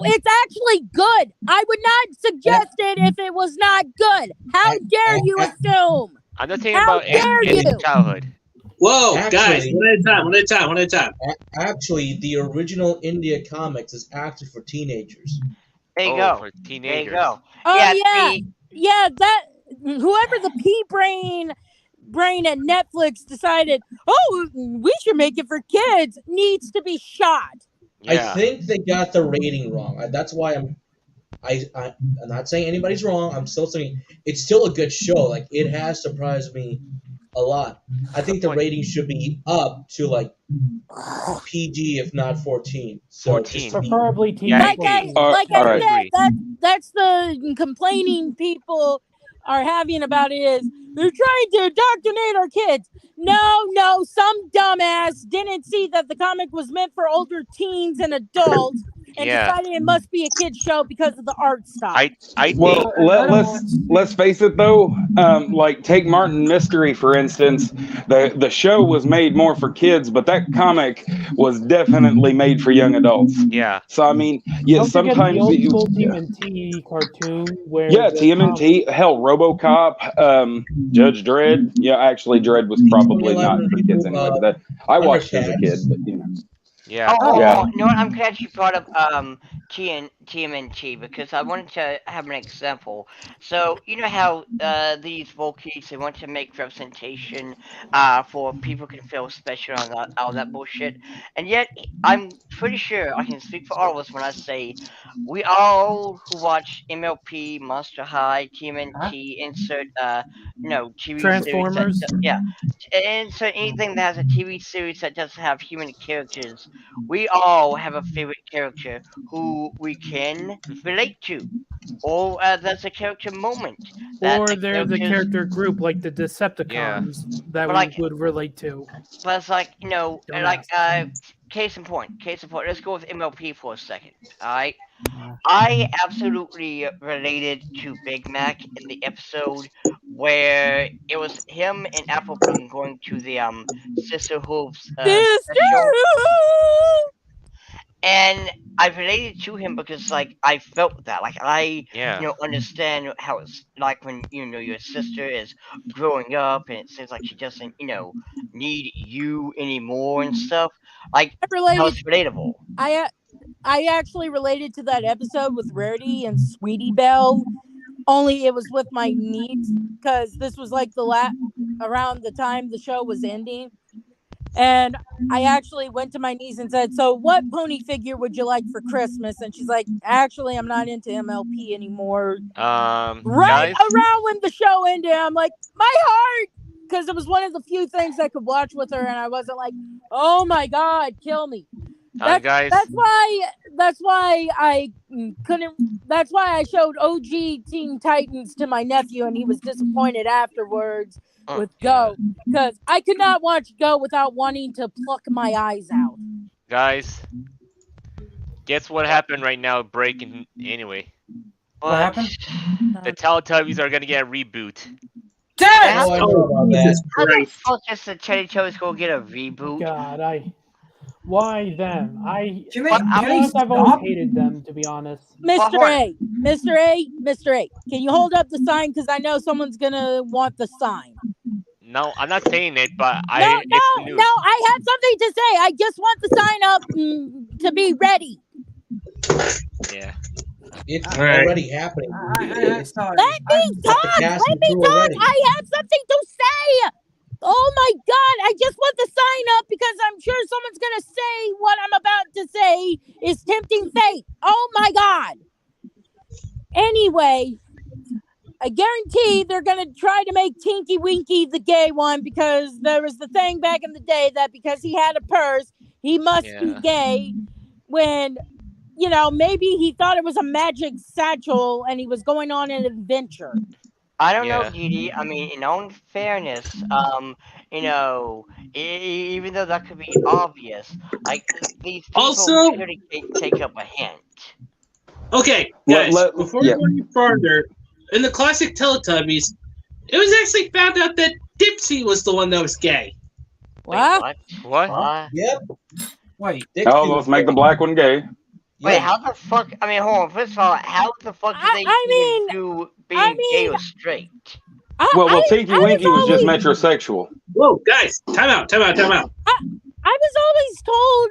it's actually good. I would not suggest it if it was not good. How dare you assume? I'm not talking about in childhood. Whoa, Actually- guys, one at a time. Actually, the original India comics is actually for teenagers. There you go. For There teenagers. you go. Oh yeah, that whoever the pea brain at Netflix decided, oh, we should make it for kids, needs to be shot. I think they got the rating wrong. That's why I'm not saying anybody's wrong. I'm still saying it's still a good show. Like, it has surprised me a lot. I think the rating should be up to like PG, if not 14. So 14. Preferably teen. Like I said, that's the complaining people are having about it is they're trying to indoctrinate our kids. No, some dumbass didn't see that the comic was meant for older teens and adults and decided it must be a kid's show because of the art style. Let's face it though. Like, take Martin Mystery for instance. The show was made more for kids, but that comic was definitely made for young adults. Yeah. So I mean, sometimes the old school TMNT cartoon where TMNT, hell, RoboCop, Judge Dredd. Yeah, actually, Dredd was probably not for kids anyway. But I watched it as a kid. But Yeah. You know what? I'm glad you brought up TMNT because I wanted to have an example. So you know how these Volkies, they want to make representation for people can feel special and all that bullshit, and yet I'm pretty sure I can speak for all of us when I say we all who watch MLP, Monster High, TMNT, insert TV Transformers. series insert anything that has a TV series that doesn't have human characters. We all have a favorite character who we can relate to, or there's a character moment. Or they're the character group like the Decepticons that we would relate to. But it's like, case in point. Let's go with MLP for a second. Alright? I absolutely related to Big Mac in the episode where it was him and Applebloom going to the Sister Hooves Sister! special, and I related to him because like I felt that, like I understand how it's like when your sister is growing up and it seems like she doesn't need you anymore and stuff. Like how it's relatable. I actually related to that episode with Rarity and Sweetie Belle. Only it was with my niece because this was like around the time the show was ending. And I actually went to my niece and said, "So what pony figure would you like for Christmas?" And she's like, "Actually, I'm not into MLP anymore." Right guys, around when the show ended, I'm like, my heart, because it was one of the few things I could watch with her, and I wasn't like, "Oh my God, kill me." guys. That's why I couldn't. That's why I showed OG Teen Titans to my nephew, and he was disappointed afterwards with Go, because I could not watch Go without wanting to pluck my eyes out. Guys, guess what happened right now? Breaking anyway. What happened? The Teletubbies are gonna get a reboot. Damn! Oh, I know about that. How the fuck is the Teddy Toes go get a reboot? God, why them? Can they I've always stop? hated them, to be honest. Mr. A, can you hold up the sign? Because I know someone's gonna want the sign. No, I'm not saying it, but No, it's the news. I have something to say. I just want the sign up to be ready. Yeah. It's already happening. Let me talk. I have something to say. Oh my God, I just want the sign up because I'm sure someone's going to say what I'm about to say is tempting fate. Oh my God. Anyway, I guarantee they're going to try to make Tinky Winky the gay one because there was the thing back in the day that because he had a purse, he must be gay when, maybe he thought it was a magic satchel and he was going on an adventure. I don't know, Didi. I mean, in all fairness, even though that could be obvious, like these people Also- should take up a hint. Okay, guys, before we go any further, in the classic Teletubbies, it was actually found out that Dipsy was the one that was gay. What? What? Yep. Wait. Oh, let's make the black one gay. Wait, how the fuck? I mean, hold on. First of all, how the fuck did they even do being gay or straight? Well, Tinky Winky was just metrosexual. Whoa, guys, time out. I was always told,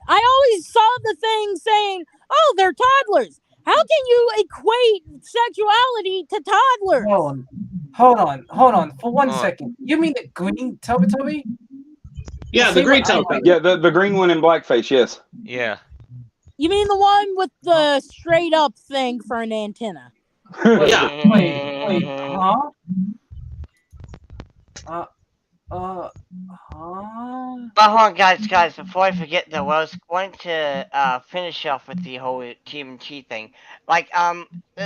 I always saw the thing saying, "Oh, they're toddlers." How can you equate sexuality to toddlers? Hold on. For 1 second. You mean the green Teletubby? Yeah, the green Teletubby. Yeah, the green one in blackface, yes. Yeah. You mean the one with the straight up thing for an antenna? Yeah. Wait, huh? But hold on, guys, before I forget though, I was going to finish off with the whole TMT thing. Like,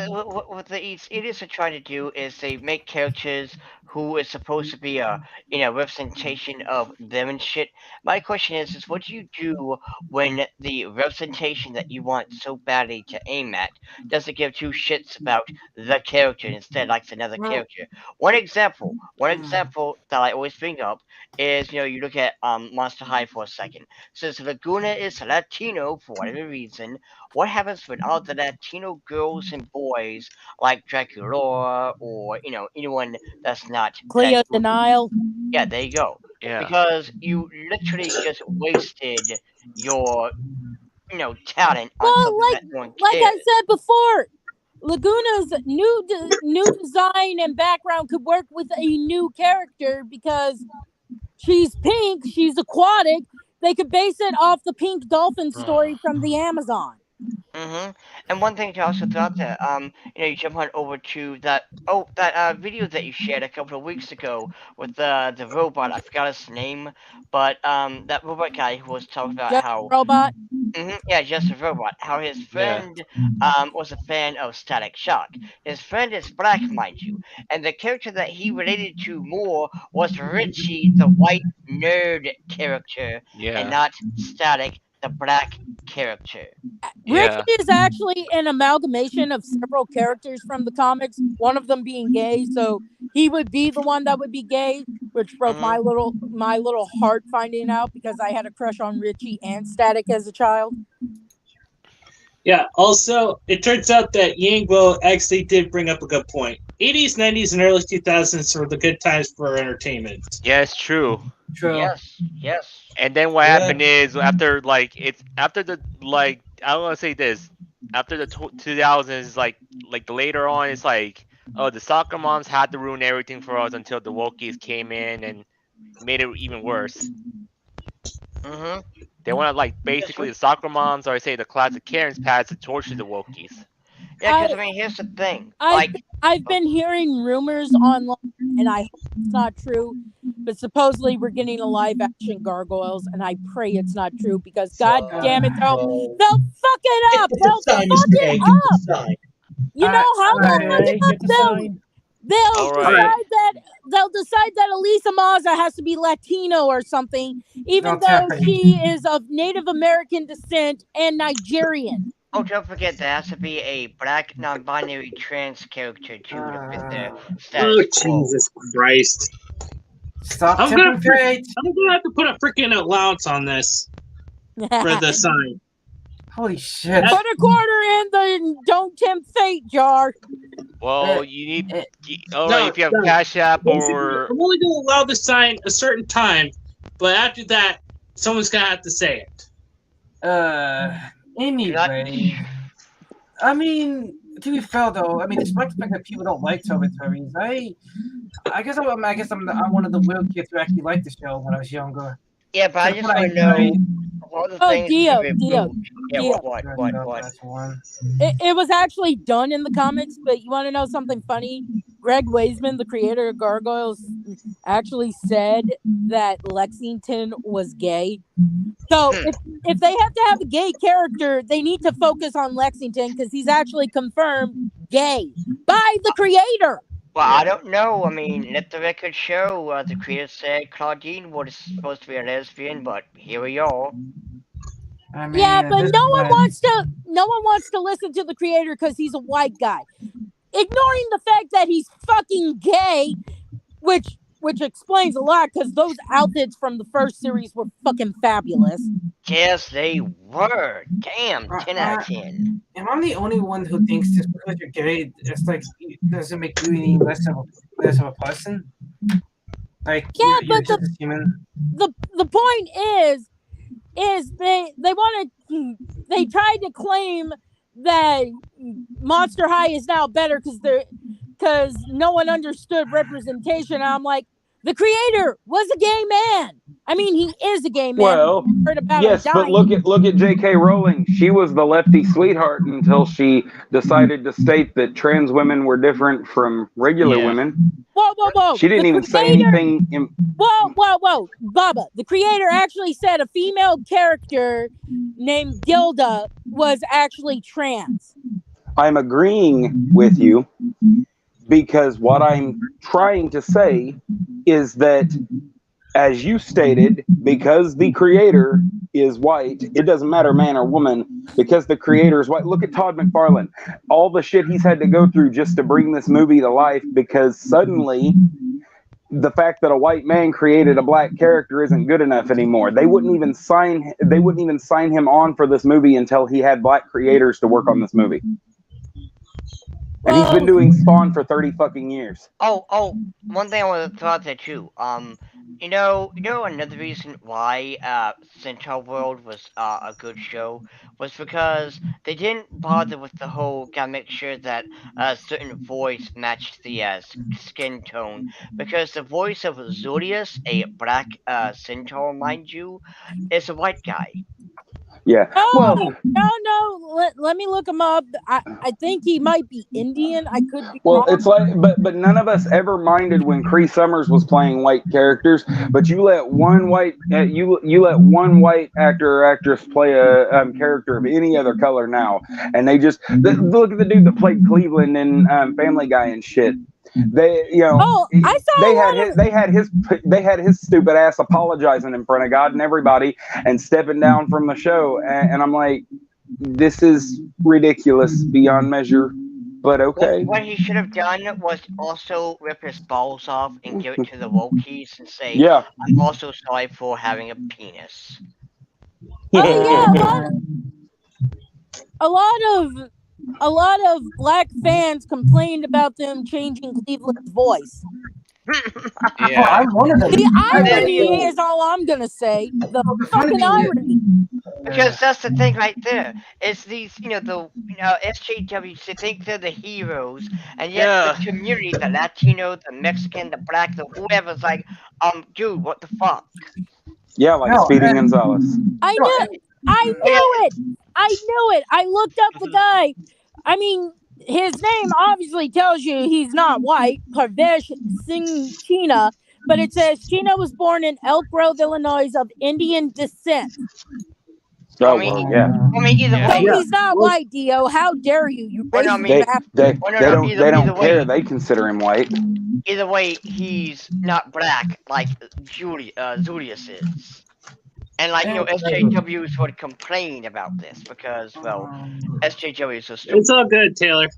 what the idiots are trying to do is they make characters who is supposed to be a representation of them and shit. My question is what do you do when the representation that you want so badly to aim at doesn't give two shits about the character and instead likes another character? One example that I always bring up is you look at Monster High for a second. Since Laguna is Latino for whatever reason, what happens when all the Latino girls and boys like Dracula or anyone that's not Cleo Denial? Yeah, there you go. Yeah. Because you literally just wasted your talent on Well, something that no one like cares. I said before, Laguna's new design and background could work with a new character because she's pink, she's aquatic. They could base it off the pink dolphin story from the Amazon. And one thing to also throw out there, you jump on over to that video that you shared a couple of weeks ago with the robot. I forgot his name, but that robot guy who was talking about how robot. Yeah, just a robot. How his friend was a fan of Static Shock. His friend is black, mind you, and the character that he related to more was Richie, the white nerd character, and not Static, the black character. Yeah. Richie is actually an amalgamation of several characters from the comics, one of them being gay, so he would be the one that would be gay, which broke my little heart finding out because I had a crush on Richie and Static as a child. Yeah, also, it turns out that Yangbo actually did bring up a good point. 80s, 90s, and early 2000s were the good times for entertainment. Yeah, it's true. True. Yes. And then what Yeah. happened is after the I don't want to say this, after the 2000s, like later on, it's like, oh, the soccer moms had to ruin everything for us until the wokies came in and made it even worse. Mm-hmm. They want to basically the soccer moms, or I say the classic Karens, pads to torture the wokies. Yeah, because I mean, here's the thing. I've been hearing rumors online, and I hope it's not true, but supposedly we're getting a live action Gargoyles, and I pray it's not true because God damn it, they'll fuck it up. They'll fuck it up. You know how they'll fuck it up? They'll decide that Elisa Maza has to be Latino or something, even though she is of Native American descent and Nigerian. Oh, don't forget there has to be a black non-binary trans character too to fit the status quo. Jesus Christ! Stop I'm gonna have to put a freaking allowance on this for the sign. Holy shit! Put a quarter in the don't tempt fate jar. Well, you need. If you have Cash App or. I'm only going to allow the sign a certain time, but after that, someone's going to have to say it. Anyway, I mean, to be fair though, I mean, despite the fact that people don't like Teletubbies, I guess I'm one of the weird kids who actually liked the show when I was younger. Yeah, but I just want to know all the things. Dio. Yeah, what? It was actually done in the comics, but you want to know something funny? Greg Weisman, the creator of Gargoyles, actually said that Lexington was gay. So if they have to have a gay character, they need to focus on Lexington because he's actually confirmed gay by the creator. Well, I don't know. I mean, let the record show. The creator said Claudine was supposed to be a lesbian, but here we are. I mean, yeah, but no one wants to listen to the creator because he's a white guy. Ignoring the fact that he's fucking gay, which explains a lot because those outfits from the first series were fucking fabulous. Yes, they were. Damn, 10 out of 10. Am I the only one who thinks just because you're gay, it's like it doesn't make you any less of a person? Like, yeah, you're but just a human. The point is they tried to claim that Monster High is now better because no one understood representation. And I'm like, the creator was a gay man. I mean, he is a gay man. Well, yes, but look at J.K. Rowling. She was the lefty sweetheart until she decided to state that trans women were different from regular women. Whoa! She didn't even say anything. Whoa, Bubba! The creator actually said a female character named Gilda was actually trans. I'm agreeing with you because what I'm trying to say is that, as you stated, because the creator is white, it doesn't matter man or woman, because the creator is white. Look at Todd McFarlane. All the shit he's had to go through just to bring this movie to life, because suddenly the fact that a white man created a black character isn't good enough anymore. They wouldn't even sign him on for this movie until he had black creators to work on this movie. And he's been doing Spawn for 30 fucking years. Oh, one thing I want to throw out there too. You know, another reason why Centaur World was a good show was because they didn't bother with the whole gotta make sure that a certain voice matched the skin tone, because the voice of Zodius, a black centaur, mind you, is a white guy. Yeah. No. Let me look him up. I think he might be Indian. I could be wrong. It's like, but none of us ever minded when Cree Summers was playing white characters. But you let one white you let one white actor or actress play a character of any other color now, and they just look at the dude that played Cleveland in Family Guy and shit. They, you know, Oh, I saw they a lot had of. they had his stupid ass apologizing in front of God and everybody and stepping down from the show, and I'm like, this is ridiculous beyond measure. But okay. What he should have done was also rip his balls off and give it to the Wokies and say, Yeah. I'm also sorry for having a penis. Oh yeah, a lot of black fans complained about them changing Cleveland's voice. Yeah. I'm one of them. The irony is all I'm gonna say. The fucking irony. Because that's the thing right there. It's these, SJWs, they think they're the heroes, and yet Yeah. the community, the Latino, the Mexican, the Black, the whoever's like, dude, what the fuck? Yeah, like No, Speedy Gonzalez. I knew it. I knew it. I looked up the guy. I mean, his name obviously tells you he's not white, Parvesh Singh China, but it says China was born in Elk Grove, Illinois, of Indian descent. Oh, I mean, well, yeah. I mean, either Yeah. way. So he's not white, Dio. How dare you? You Well, no, I racist mean- bastard. They don't either care. way. They consider him white. Either way, he's not black like Julius is. And SJWs would complain about this because, well, SJWs are stupid. It's all good, Taylor.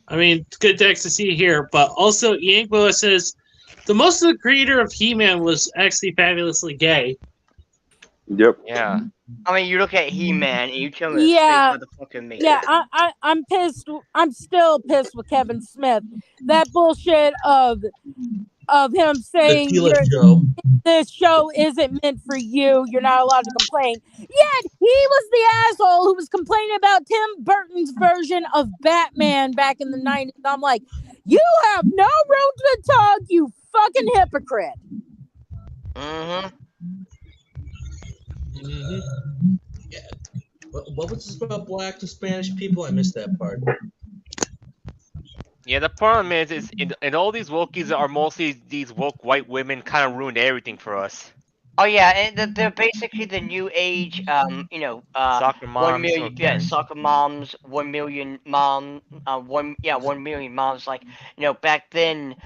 I mean, it's good text to see here, but also Yankboa says the most of the creator of He-Man was actually fabulously gay. Yep. Yeah. I mean, you look at He-Man and you tell me Yeah. the fucking me. Yeah, I'm pissed. I'm still pissed with Kevin Smith. That bullshit of him saying Tequila show. this show isn't meant for you. You're not allowed to complain. Yet he was the asshole who was complaining about Tim Burton's version of Batman back in the 90s. I'm like, you have no room to talk, you fucking hypocrite. Mm-hmm. Yeah. What was this about black and Spanish people? I missed that part. Yeah, the problem is and all these Wokies are mostly these woke white women kind of ruined everything for us. Oh yeah, and they're basically the new age, Soccer moms. 1 million, soccer moms, 1 million 1 million moms. Like, back then,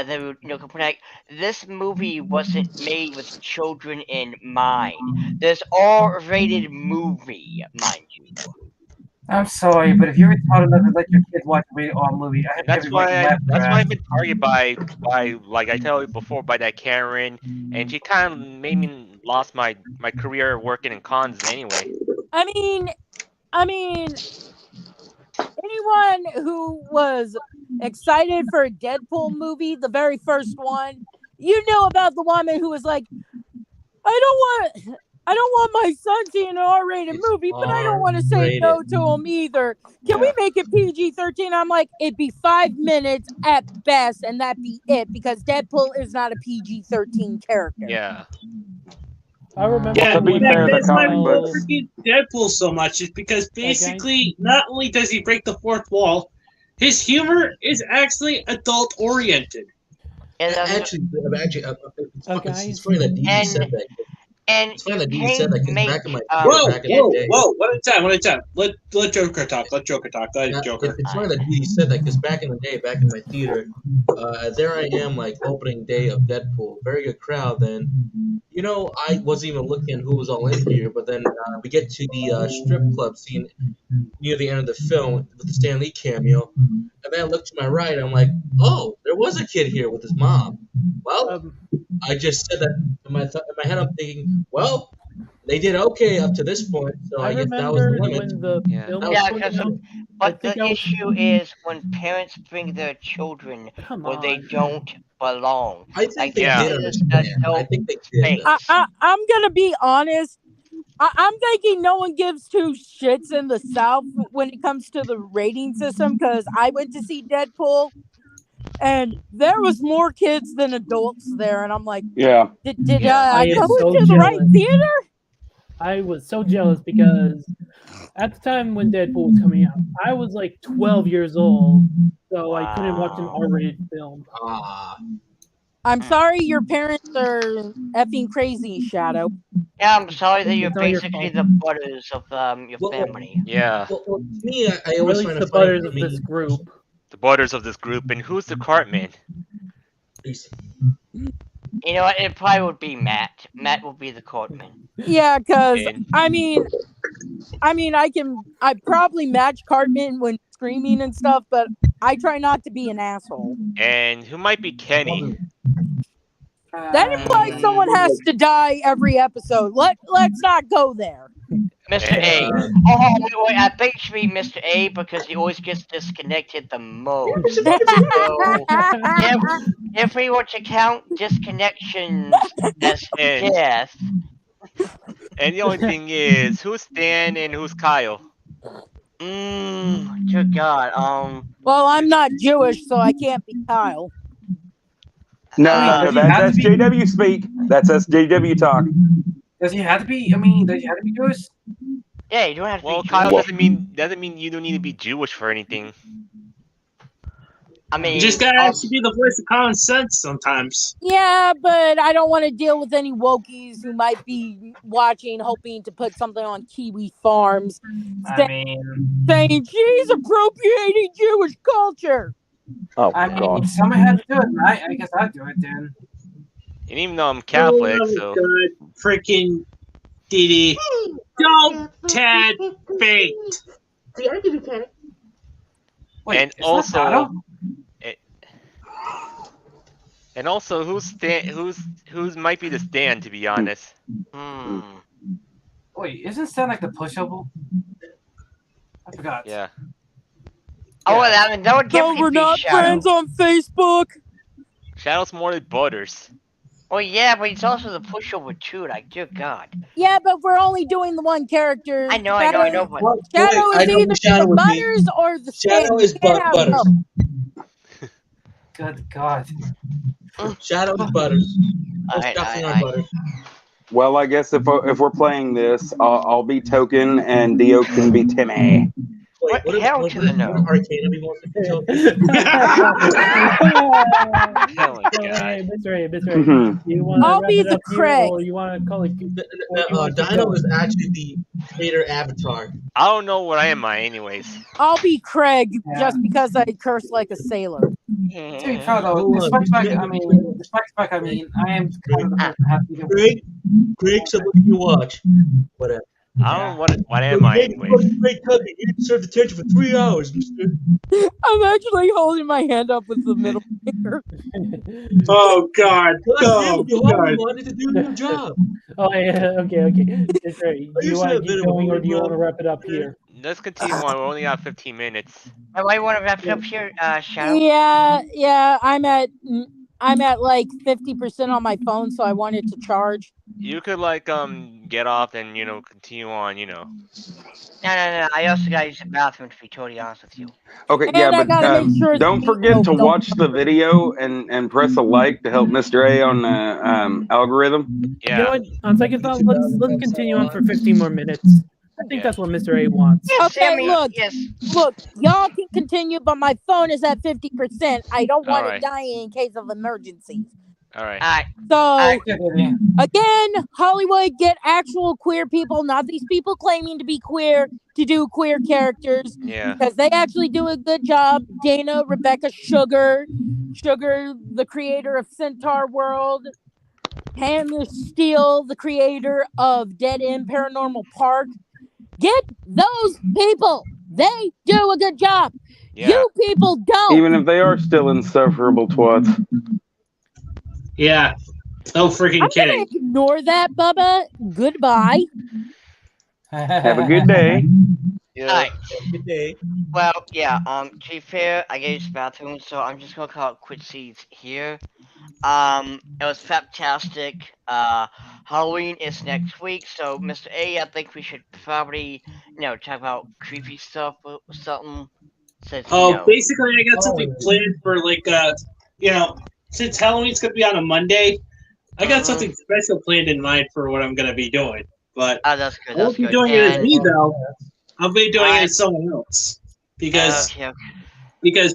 they would, complain like, this movie wasn't made with children in mind. This R-rated movie, mind you. I'm sorry, but if you're retarded enough to let your kid watch a rated R movie, I have That's every why right to laugh that's at why that. I've been targeted by like I told you before by that Karen, and she kind of made me lost my career working in cons anyway. I mean, anyone who was excited for a Deadpool movie, the very first one, you know about the woman who was like, I don't want my son seeing an R-rated movie, but I don't want to say no to him either. Can we make it PG-13? I'm like, it'd be 5 minutes at best, and that'd be it, because Deadpool is not a PG-13 character. Yeah. I remember. Yeah, To be fair, the that's why comic people books. freaking Deadpool so much is because basically not only does he break the fourth wall, his humor is actually adult oriented. And Actually, it's guys. funny that DJ said that. And It's funny that you DJ said that can't because make, back in my Whoa, back in the day. one at a time. Let Joker talk. Let Joker talk. Let Joker. It's funny that DJ said that because back in the day, back in my theater, there I am, like opening day of Deadpool, very good crowd. Then, I wasn't even looking at who was all in here, but then we get to the strip club scene near the end of the film with the Stan Lee cameo, and then I look to my right, I'm like, oh, there was a kid here with his mom. Well, I just said that in my head. I'm thinking, well, they did okay up to this point, so I guess that was the remember limit. when the Yeah. film That was was coming out. But think the I was- issue is when parents bring their children Come where they on. don't belong. I think Like, they Yeah. did this is understand. I adult think they did. space. I'm gonna be honest. I'm thinking no one gives two shits in the South when it comes to the rating system, because I went to see Deadpool and there was more kids than adults there, and I'm like, Yeah. did Yeah. I I go am so into the right jealous. theater? I was so jealous because at the time when Deadpool was coming out, I was like 12 years old, so I couldn't watch an Wow. R-rated film. I'm sorry your parents are effing crazy, Shadow. Yeah, I'm sorry that you're It's not your basically fault. the butters of your Well, family. Yeah. Well, to me, I always Really, find the it funny. butters I of mean, this group. the butters of this group, and who's the Cartman? Easy. You know what? It probably would be Matt. Matt will be the Courtman. Yeah, because And I mean, I probably match Cartman when screaming and stuff, but I try not to be an asshole. and who might be Kenny? That implies someone has to die every episode. Let's not go there. Mr. A. And, Oh, wait, I think it should be Mr. A because he always gets disconnected the most. So, if we were to count disconnections as And- death, and the only thing is, who's Stan and who's Kyle? dear God, Well, I'm not Jewish, so I can't be Kyle. No, Uh, that's SJW speak. That's SJW talk. Does he have to be? I mean, does he have to be Jewish? yeah, you don't have to Well, be Kyle Jewish. doesn't mean you don't need to be Jewish for anything. I mean, You just gotta actually be the voice of common sense sometimes. Yeah, but I don't want to deal with any wokies who might be watching, hoping to put something on Kiwi Farms, I mean, saying she's appropriating Jewish culture. Oh I mean, someone had to do it. I guess I'd do it then. And even though I'm Catholic, Oh, so God, freaking Didi. Don't Tad faint. See, I give you Kenny. Wait, And is that also- Otto? and also who's might be the Stan, to be honest. Wait, isn't Stan like the pushable? I forgot. Yeah. oh, well, I mean, that would So definitely we're be not Shadow. friends on Facebook. Shadow's more than Butters. Oh yeah, but he's also the pushover too. Like, dear God. Yeah, but we're only doing the one character. I know, Shadow- but Well, Shadow wait, I is know either who Shadow the would be. Butters or the Shadow Stan. is You can't have Butters. both. Good God. Shadow is Butters. We're Alright, stuffing alright, our Butters. Well, I guess if we're playing this, I'll be Token and Dio can be Timmy. Wait, What hell to the no? What if Arcana be more Oh my So, god. hey, Miss Ray, Mhm. do you want to I'll wrap be it the up here, Craig. or you want to call it? or you want to keep Dino going? is actually the creator avatar. I don't know what I am anyways. I'll be Craig Yeah. just because I curse like a sailor. To be fair though, despite the fact, I mean, I am kind of the person that has to do Greg, so look at your watch. Whatever. I don't know what am I anyways. Great cooking. You didn't serve the tension for 3 hours, mister. I'm actually holding my hand up with the middle finger. Oh, God. God Oh, damn, you God. wanted to do your job. Oh yeah, okay. Miss Ray, do you used to want have to a bit keep of a going, or word do you want to problem. wrap it up here? Let's continue on. We're only got 15 minutes. Why you want to wrap it up here, Shadow? Yeah, I'm at like 50% on my phone, so I wanted to charge. You could like get off and continue on. No. I also gotta use the bathroom to be totally honest with you. Okay, And yeah, I but gotta make sure don't the forget to meatloaf don't- watch the video and press a like to help Mr. A on the algorithm. You know Yeah. what? On second thought, let's continue on for 15 more minutes. I think that's what Mr. A wants. Okay, Sammy, look. Yes. Look, y'all can continue, but my phone is at 50%. I don't want Alright. it dying in case of emergencies. All right. Alright. So it. again, Hollywood, get actual queer people, not these people claiming to be queer to do queer characters, Yeah. because they actually do a good job. Dana, Rebecca, Sugar, the creator of Centaur World, Hannah Steele, the creator of Dead End Paranormal Park. Get those people. They do a good job. Yeah. You people don't. Even if they are still insufferable twats. Yeah. No freaking I'm gonna kidding. ignore that, Bubba. Goodbye. Have a good day. Yeah. Alright. Good day. Well, yeah. To be fair, I gotta use the bathroom, so I'm just gonna call it quit seeds here. It was fantastic. Halloween is next week, so Mr. A, I think we should probably, talk about creepy stuff or something. Since, Basically, I got something planned for since Halloween's gonna be on a Monday, I got something special planned in mind for what I'm gonna be doing. But Oh, that's good. I won't That's be good. doing it as And- me though. I'll be doing it Alright. as someone else because Okay.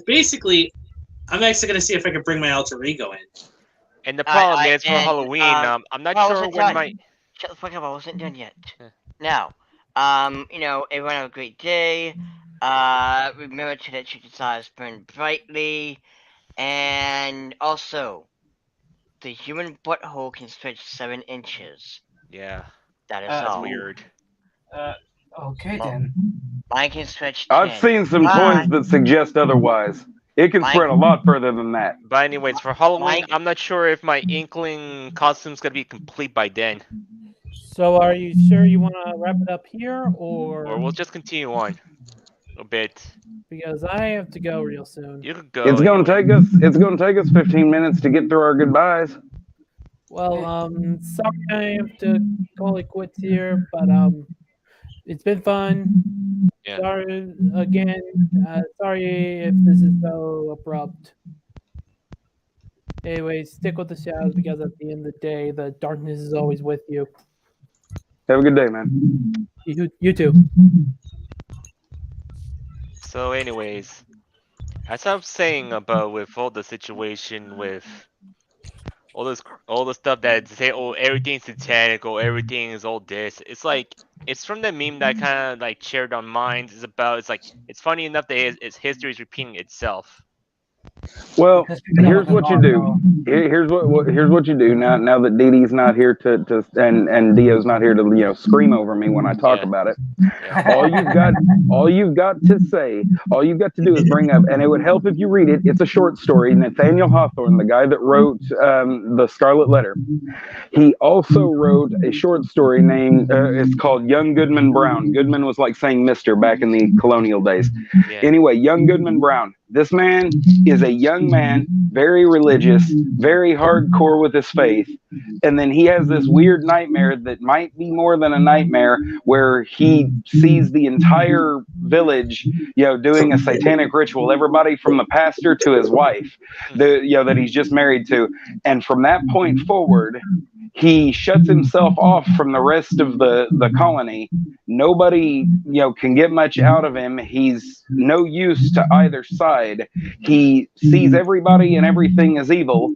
basically, I'm actually gonna see if I can bring my alter ego in. And the problem I- is for and, Halloween, I'm not well, sure wasn't when done. my Shut the fuck up! I wasn't done yet. Yeah. Now, everyone have a great day. Remember to let your desires burn brightly. And also, the human butthole can stretch 7 inches. Yeah, That is that's all. weird. Okay then. Mine can stretch 10. I've seen some toys that suggest otherwise. It can spread a lot further than that. But anyways, for Halloween, I'm not sure if my Inkling costume's gonna be complete by then. So are you sure you want to wrap it up here, Or we'll just continue on a bit. because I have to go real soon. You could go. It's gonna take us 15 minutes to get through our goodbyes. Well, sorry I have to call it quits here, but it's been fun. Yeah. Sorry again. Sorry if this is so abrupt. Anyway, stick with the shadows because at the end of the day, the darkness is always with you. Have a good day, man. You too. So, anyways, as I was saying about with all the situation with all the stuff that say, oh, everything's satanic, or everything is all this. It's like it's from the meme that I kind of like shared on mine. It's like it's funny enough that its history is repeating itself. Well, here's what you do. Here's what you do. Now that Dee Dee's not here and Dio's not here to scream over me when I talk about it. All you've got to do is bring up, and it would help if you read it. It's a short story. Nathaniel Hawthorne, the guy that wrote the Scarlet Letter, he also wrote a short story named it's called Young Goodman Brown. Goodman was like saying Mister back in the colonial days. Yeah. Anyway, Young Goodman Brown. This man is a young man, very religious, very hardcore with his faith. And then he has this weird nightmare that might be more than a nightmare, where he sees the entire village, doing a satanic ritual, everybody from the pastor to his wife, that he's just married to. And from that point forward, he shuts himself off from the rest of the colony. Nobody, can get much out of him. He's no use to either side. He sees everybody and everything as evil,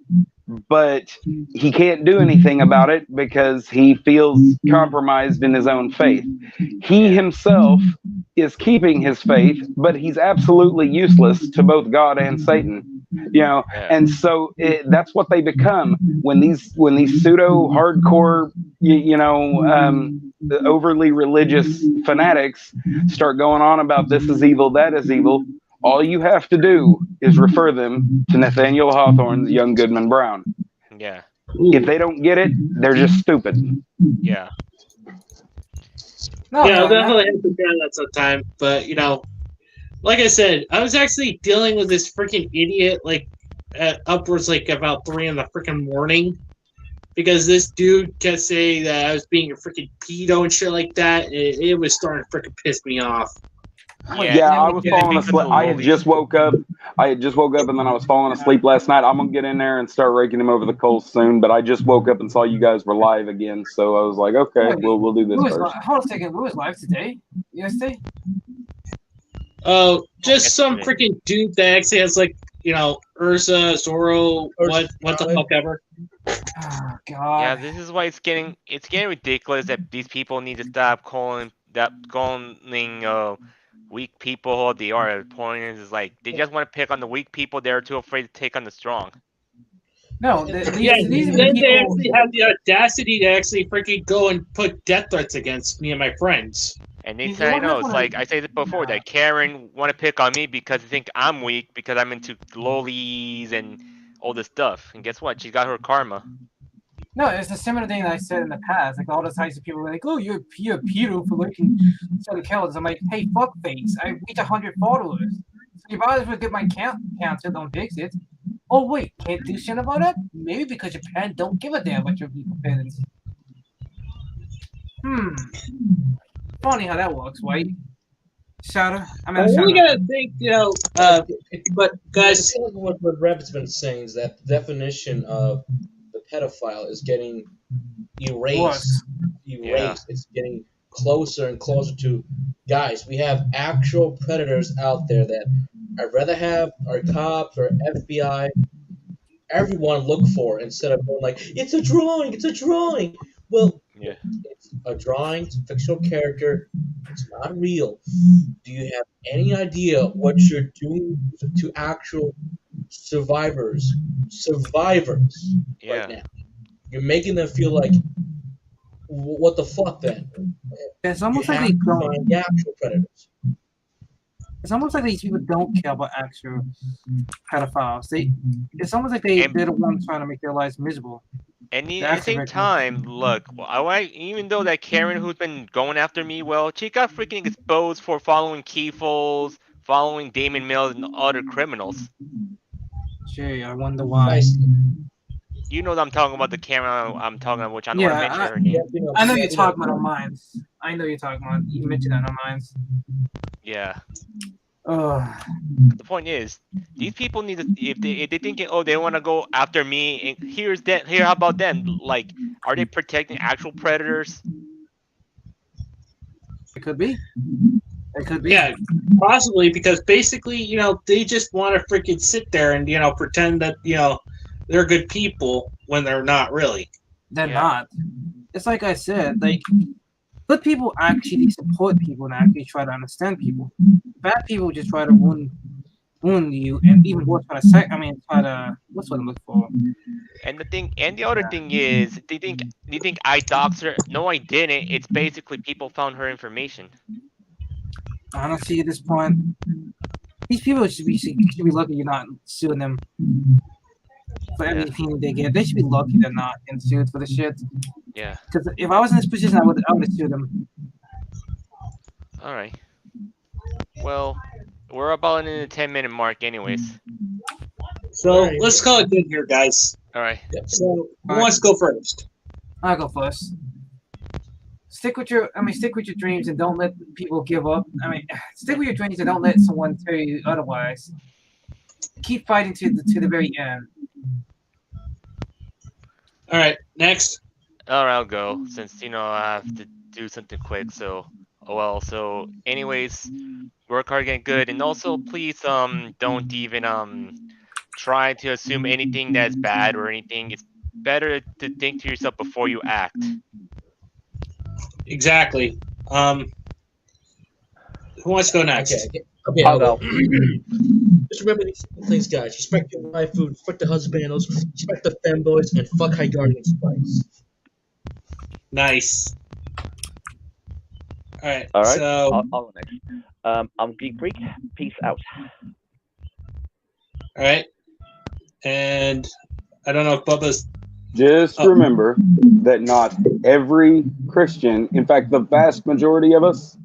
but he can't do anything about it because he feels compromised in his own faith. He himself is keeping his faith, but he's absolutely useless to both God and Satan. And so that's what they become when these pseudo hardcore, overly religious fanatics start going on about this is evil, that is evil. All you have to do is refer them to Nathaniel Hawthorne's Young Goodman Brown. Yeah. If they don't get it, they're just stupid. Yeah. I'll definitely have to try that sometime. But like I said, I was actually dealing with this freaking idiot upwards about 3 in the freaking morning, because this dude kept saying that I was being a freaking pedo and shit like that. It was starting to freaking piss me off. Yeah, I was falling asleep. I had just woke up, and then I was falling asleep last night. I'm gonna get in there and start raking him over the coals soon. But I just woke up and saw you guys were live again, so I was like, okay, we'll do this first. Hold on a second. Who was live today? Yesterday? Oh, just some freaking dude that actually has Ursa, Zorro, what the fuck ever. Oh God. Yeah, this is why it's getting ridiculous that these people need to stop calling weak people who they are. The point is like they just want to pick on the weak people. They're too afraid to take on the strong. No, then they actually have the audacity to actually freaking go and put death threats against me and my friends. And they say, I know, it's like I said it before, that Karen want to pick on me because they think I'm weak because I'm into lolies and all this stuff. And guess what? She got her karma. No, it's a similar thing that I said in the past. Like all the times people were like, "Oh, you're a pedo for looking so kills." I'm like, "Hey, fuckface! I reach 100 followers. So you might as well get my counter. Don't fix it." Oh wait, can't do shit about it? Maybe because your parents don't give a damn about your people parents. Funny how that works, right? Shadow. I'm only gonna think, but guys, what Rabbit's been saying is that the definition of the pedophile is getting erased. Yeah. It's getting closer and closer to guys. We have actual predators out there that I'd rather have our cops or FBI, everyone look for, instead of going like, it's a drawing. Well, it's a drawing, it's a fictional character. It's not real. Do you have any idea what you're doing to actual survivors right Yeah. now? You're making them feel like, what the fuck then? It's You almost like have they to don't. find the actual predators. It's almost like these people don't care about actual pedophiles. It's almost like they're the ones trying to make their lives miserable. And at the same time, look, even though that Karen who's been going after me, well, she got freaking exposed for following Keyfoles, following Damon Mills and other criminals. Gee, I wonder why. You know that I'm talking about the Karen I'm talking about, which I don't want to mention her name. I know you're talking about our minds. I know you're talking about. You mentioned that in our minds. Yeah. The point is, these people need to, if they thinking, oh, they want to go after me, and here how about them? Like, are they protecting actual predators? It could be. It could be. Yeah, possibly, because basically, they just want to freaking sit there and, pretend that, they're good people when they're not really. They're not. It's like I said, like, good people actually support people and actually try to understand people. Bad people just try to ruin you, and even worse, try to what's what I'm looking for. And the other thing is, they think I doxed her. No, I didn't. It's basically people found her information. Honestly, at this point, these people should be lucky you're not suing them for everything they get. They should be lucky they're not getting sued for the shit. Yeah. Because if I was in this position, I would have sued them. All right. Well, we're about in the 10-minute mark, anyways. So let's call it good here, guys. All right. So who wants to go first? I'll go first. Stick with your dreams and don't let people give up. Stick with your dreams and don't let someone tell you otherwise. Keep fighting to the very end. All right, next. All right, I'll go since I have to do something quick. So, so anyways, work hard, get good, and also please don't even try to assume anything that's bad or anything. It's better to think to yourself before you act. Exactly. Who wants to go next? Okay, I'll go. Just remember these things, guys. Respect your waifu, respect the husbandos, respect the femboys, and fuck High Guardian Spice. Nice. All right. All right. So I'll go next. I'm Geek Freak. Peace out. All right. And I don't know if Bubba's. Just remember that not every Christian, in fact, the vast majority of us,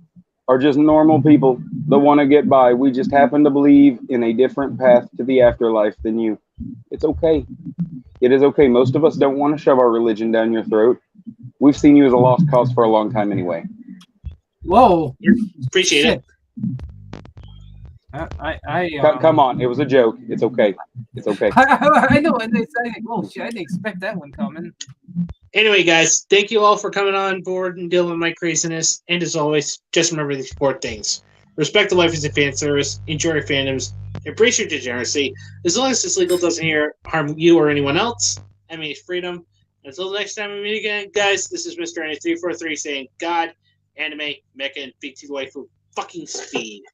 are just normal people that want to get by. We just happen to believe in a different path to the afterlife than you. It's okay. It is okay. Most of us don't want to shove our religion down your throat. We've seen you as a lost cause for a long time anyway. Whoa. Appreciate it. Come on. It was a joke. It's okay. It's okay. I know. And they say, oh, shit, I didn't expect that one coming. Anyway, guys, thank you all for coming on board and dealing with my craziness. And as always, just remember these 4 things. Respect the life as a fan service. Enjoy your fandoms. Embrace your degeneracy. As long as it's legal, doesn't harm you or anyone else. I mean, freedom. Until the next time we meet again, guys, this is Mr. Annie343 saying God, anime, mecha, and big T waifu fucking speed.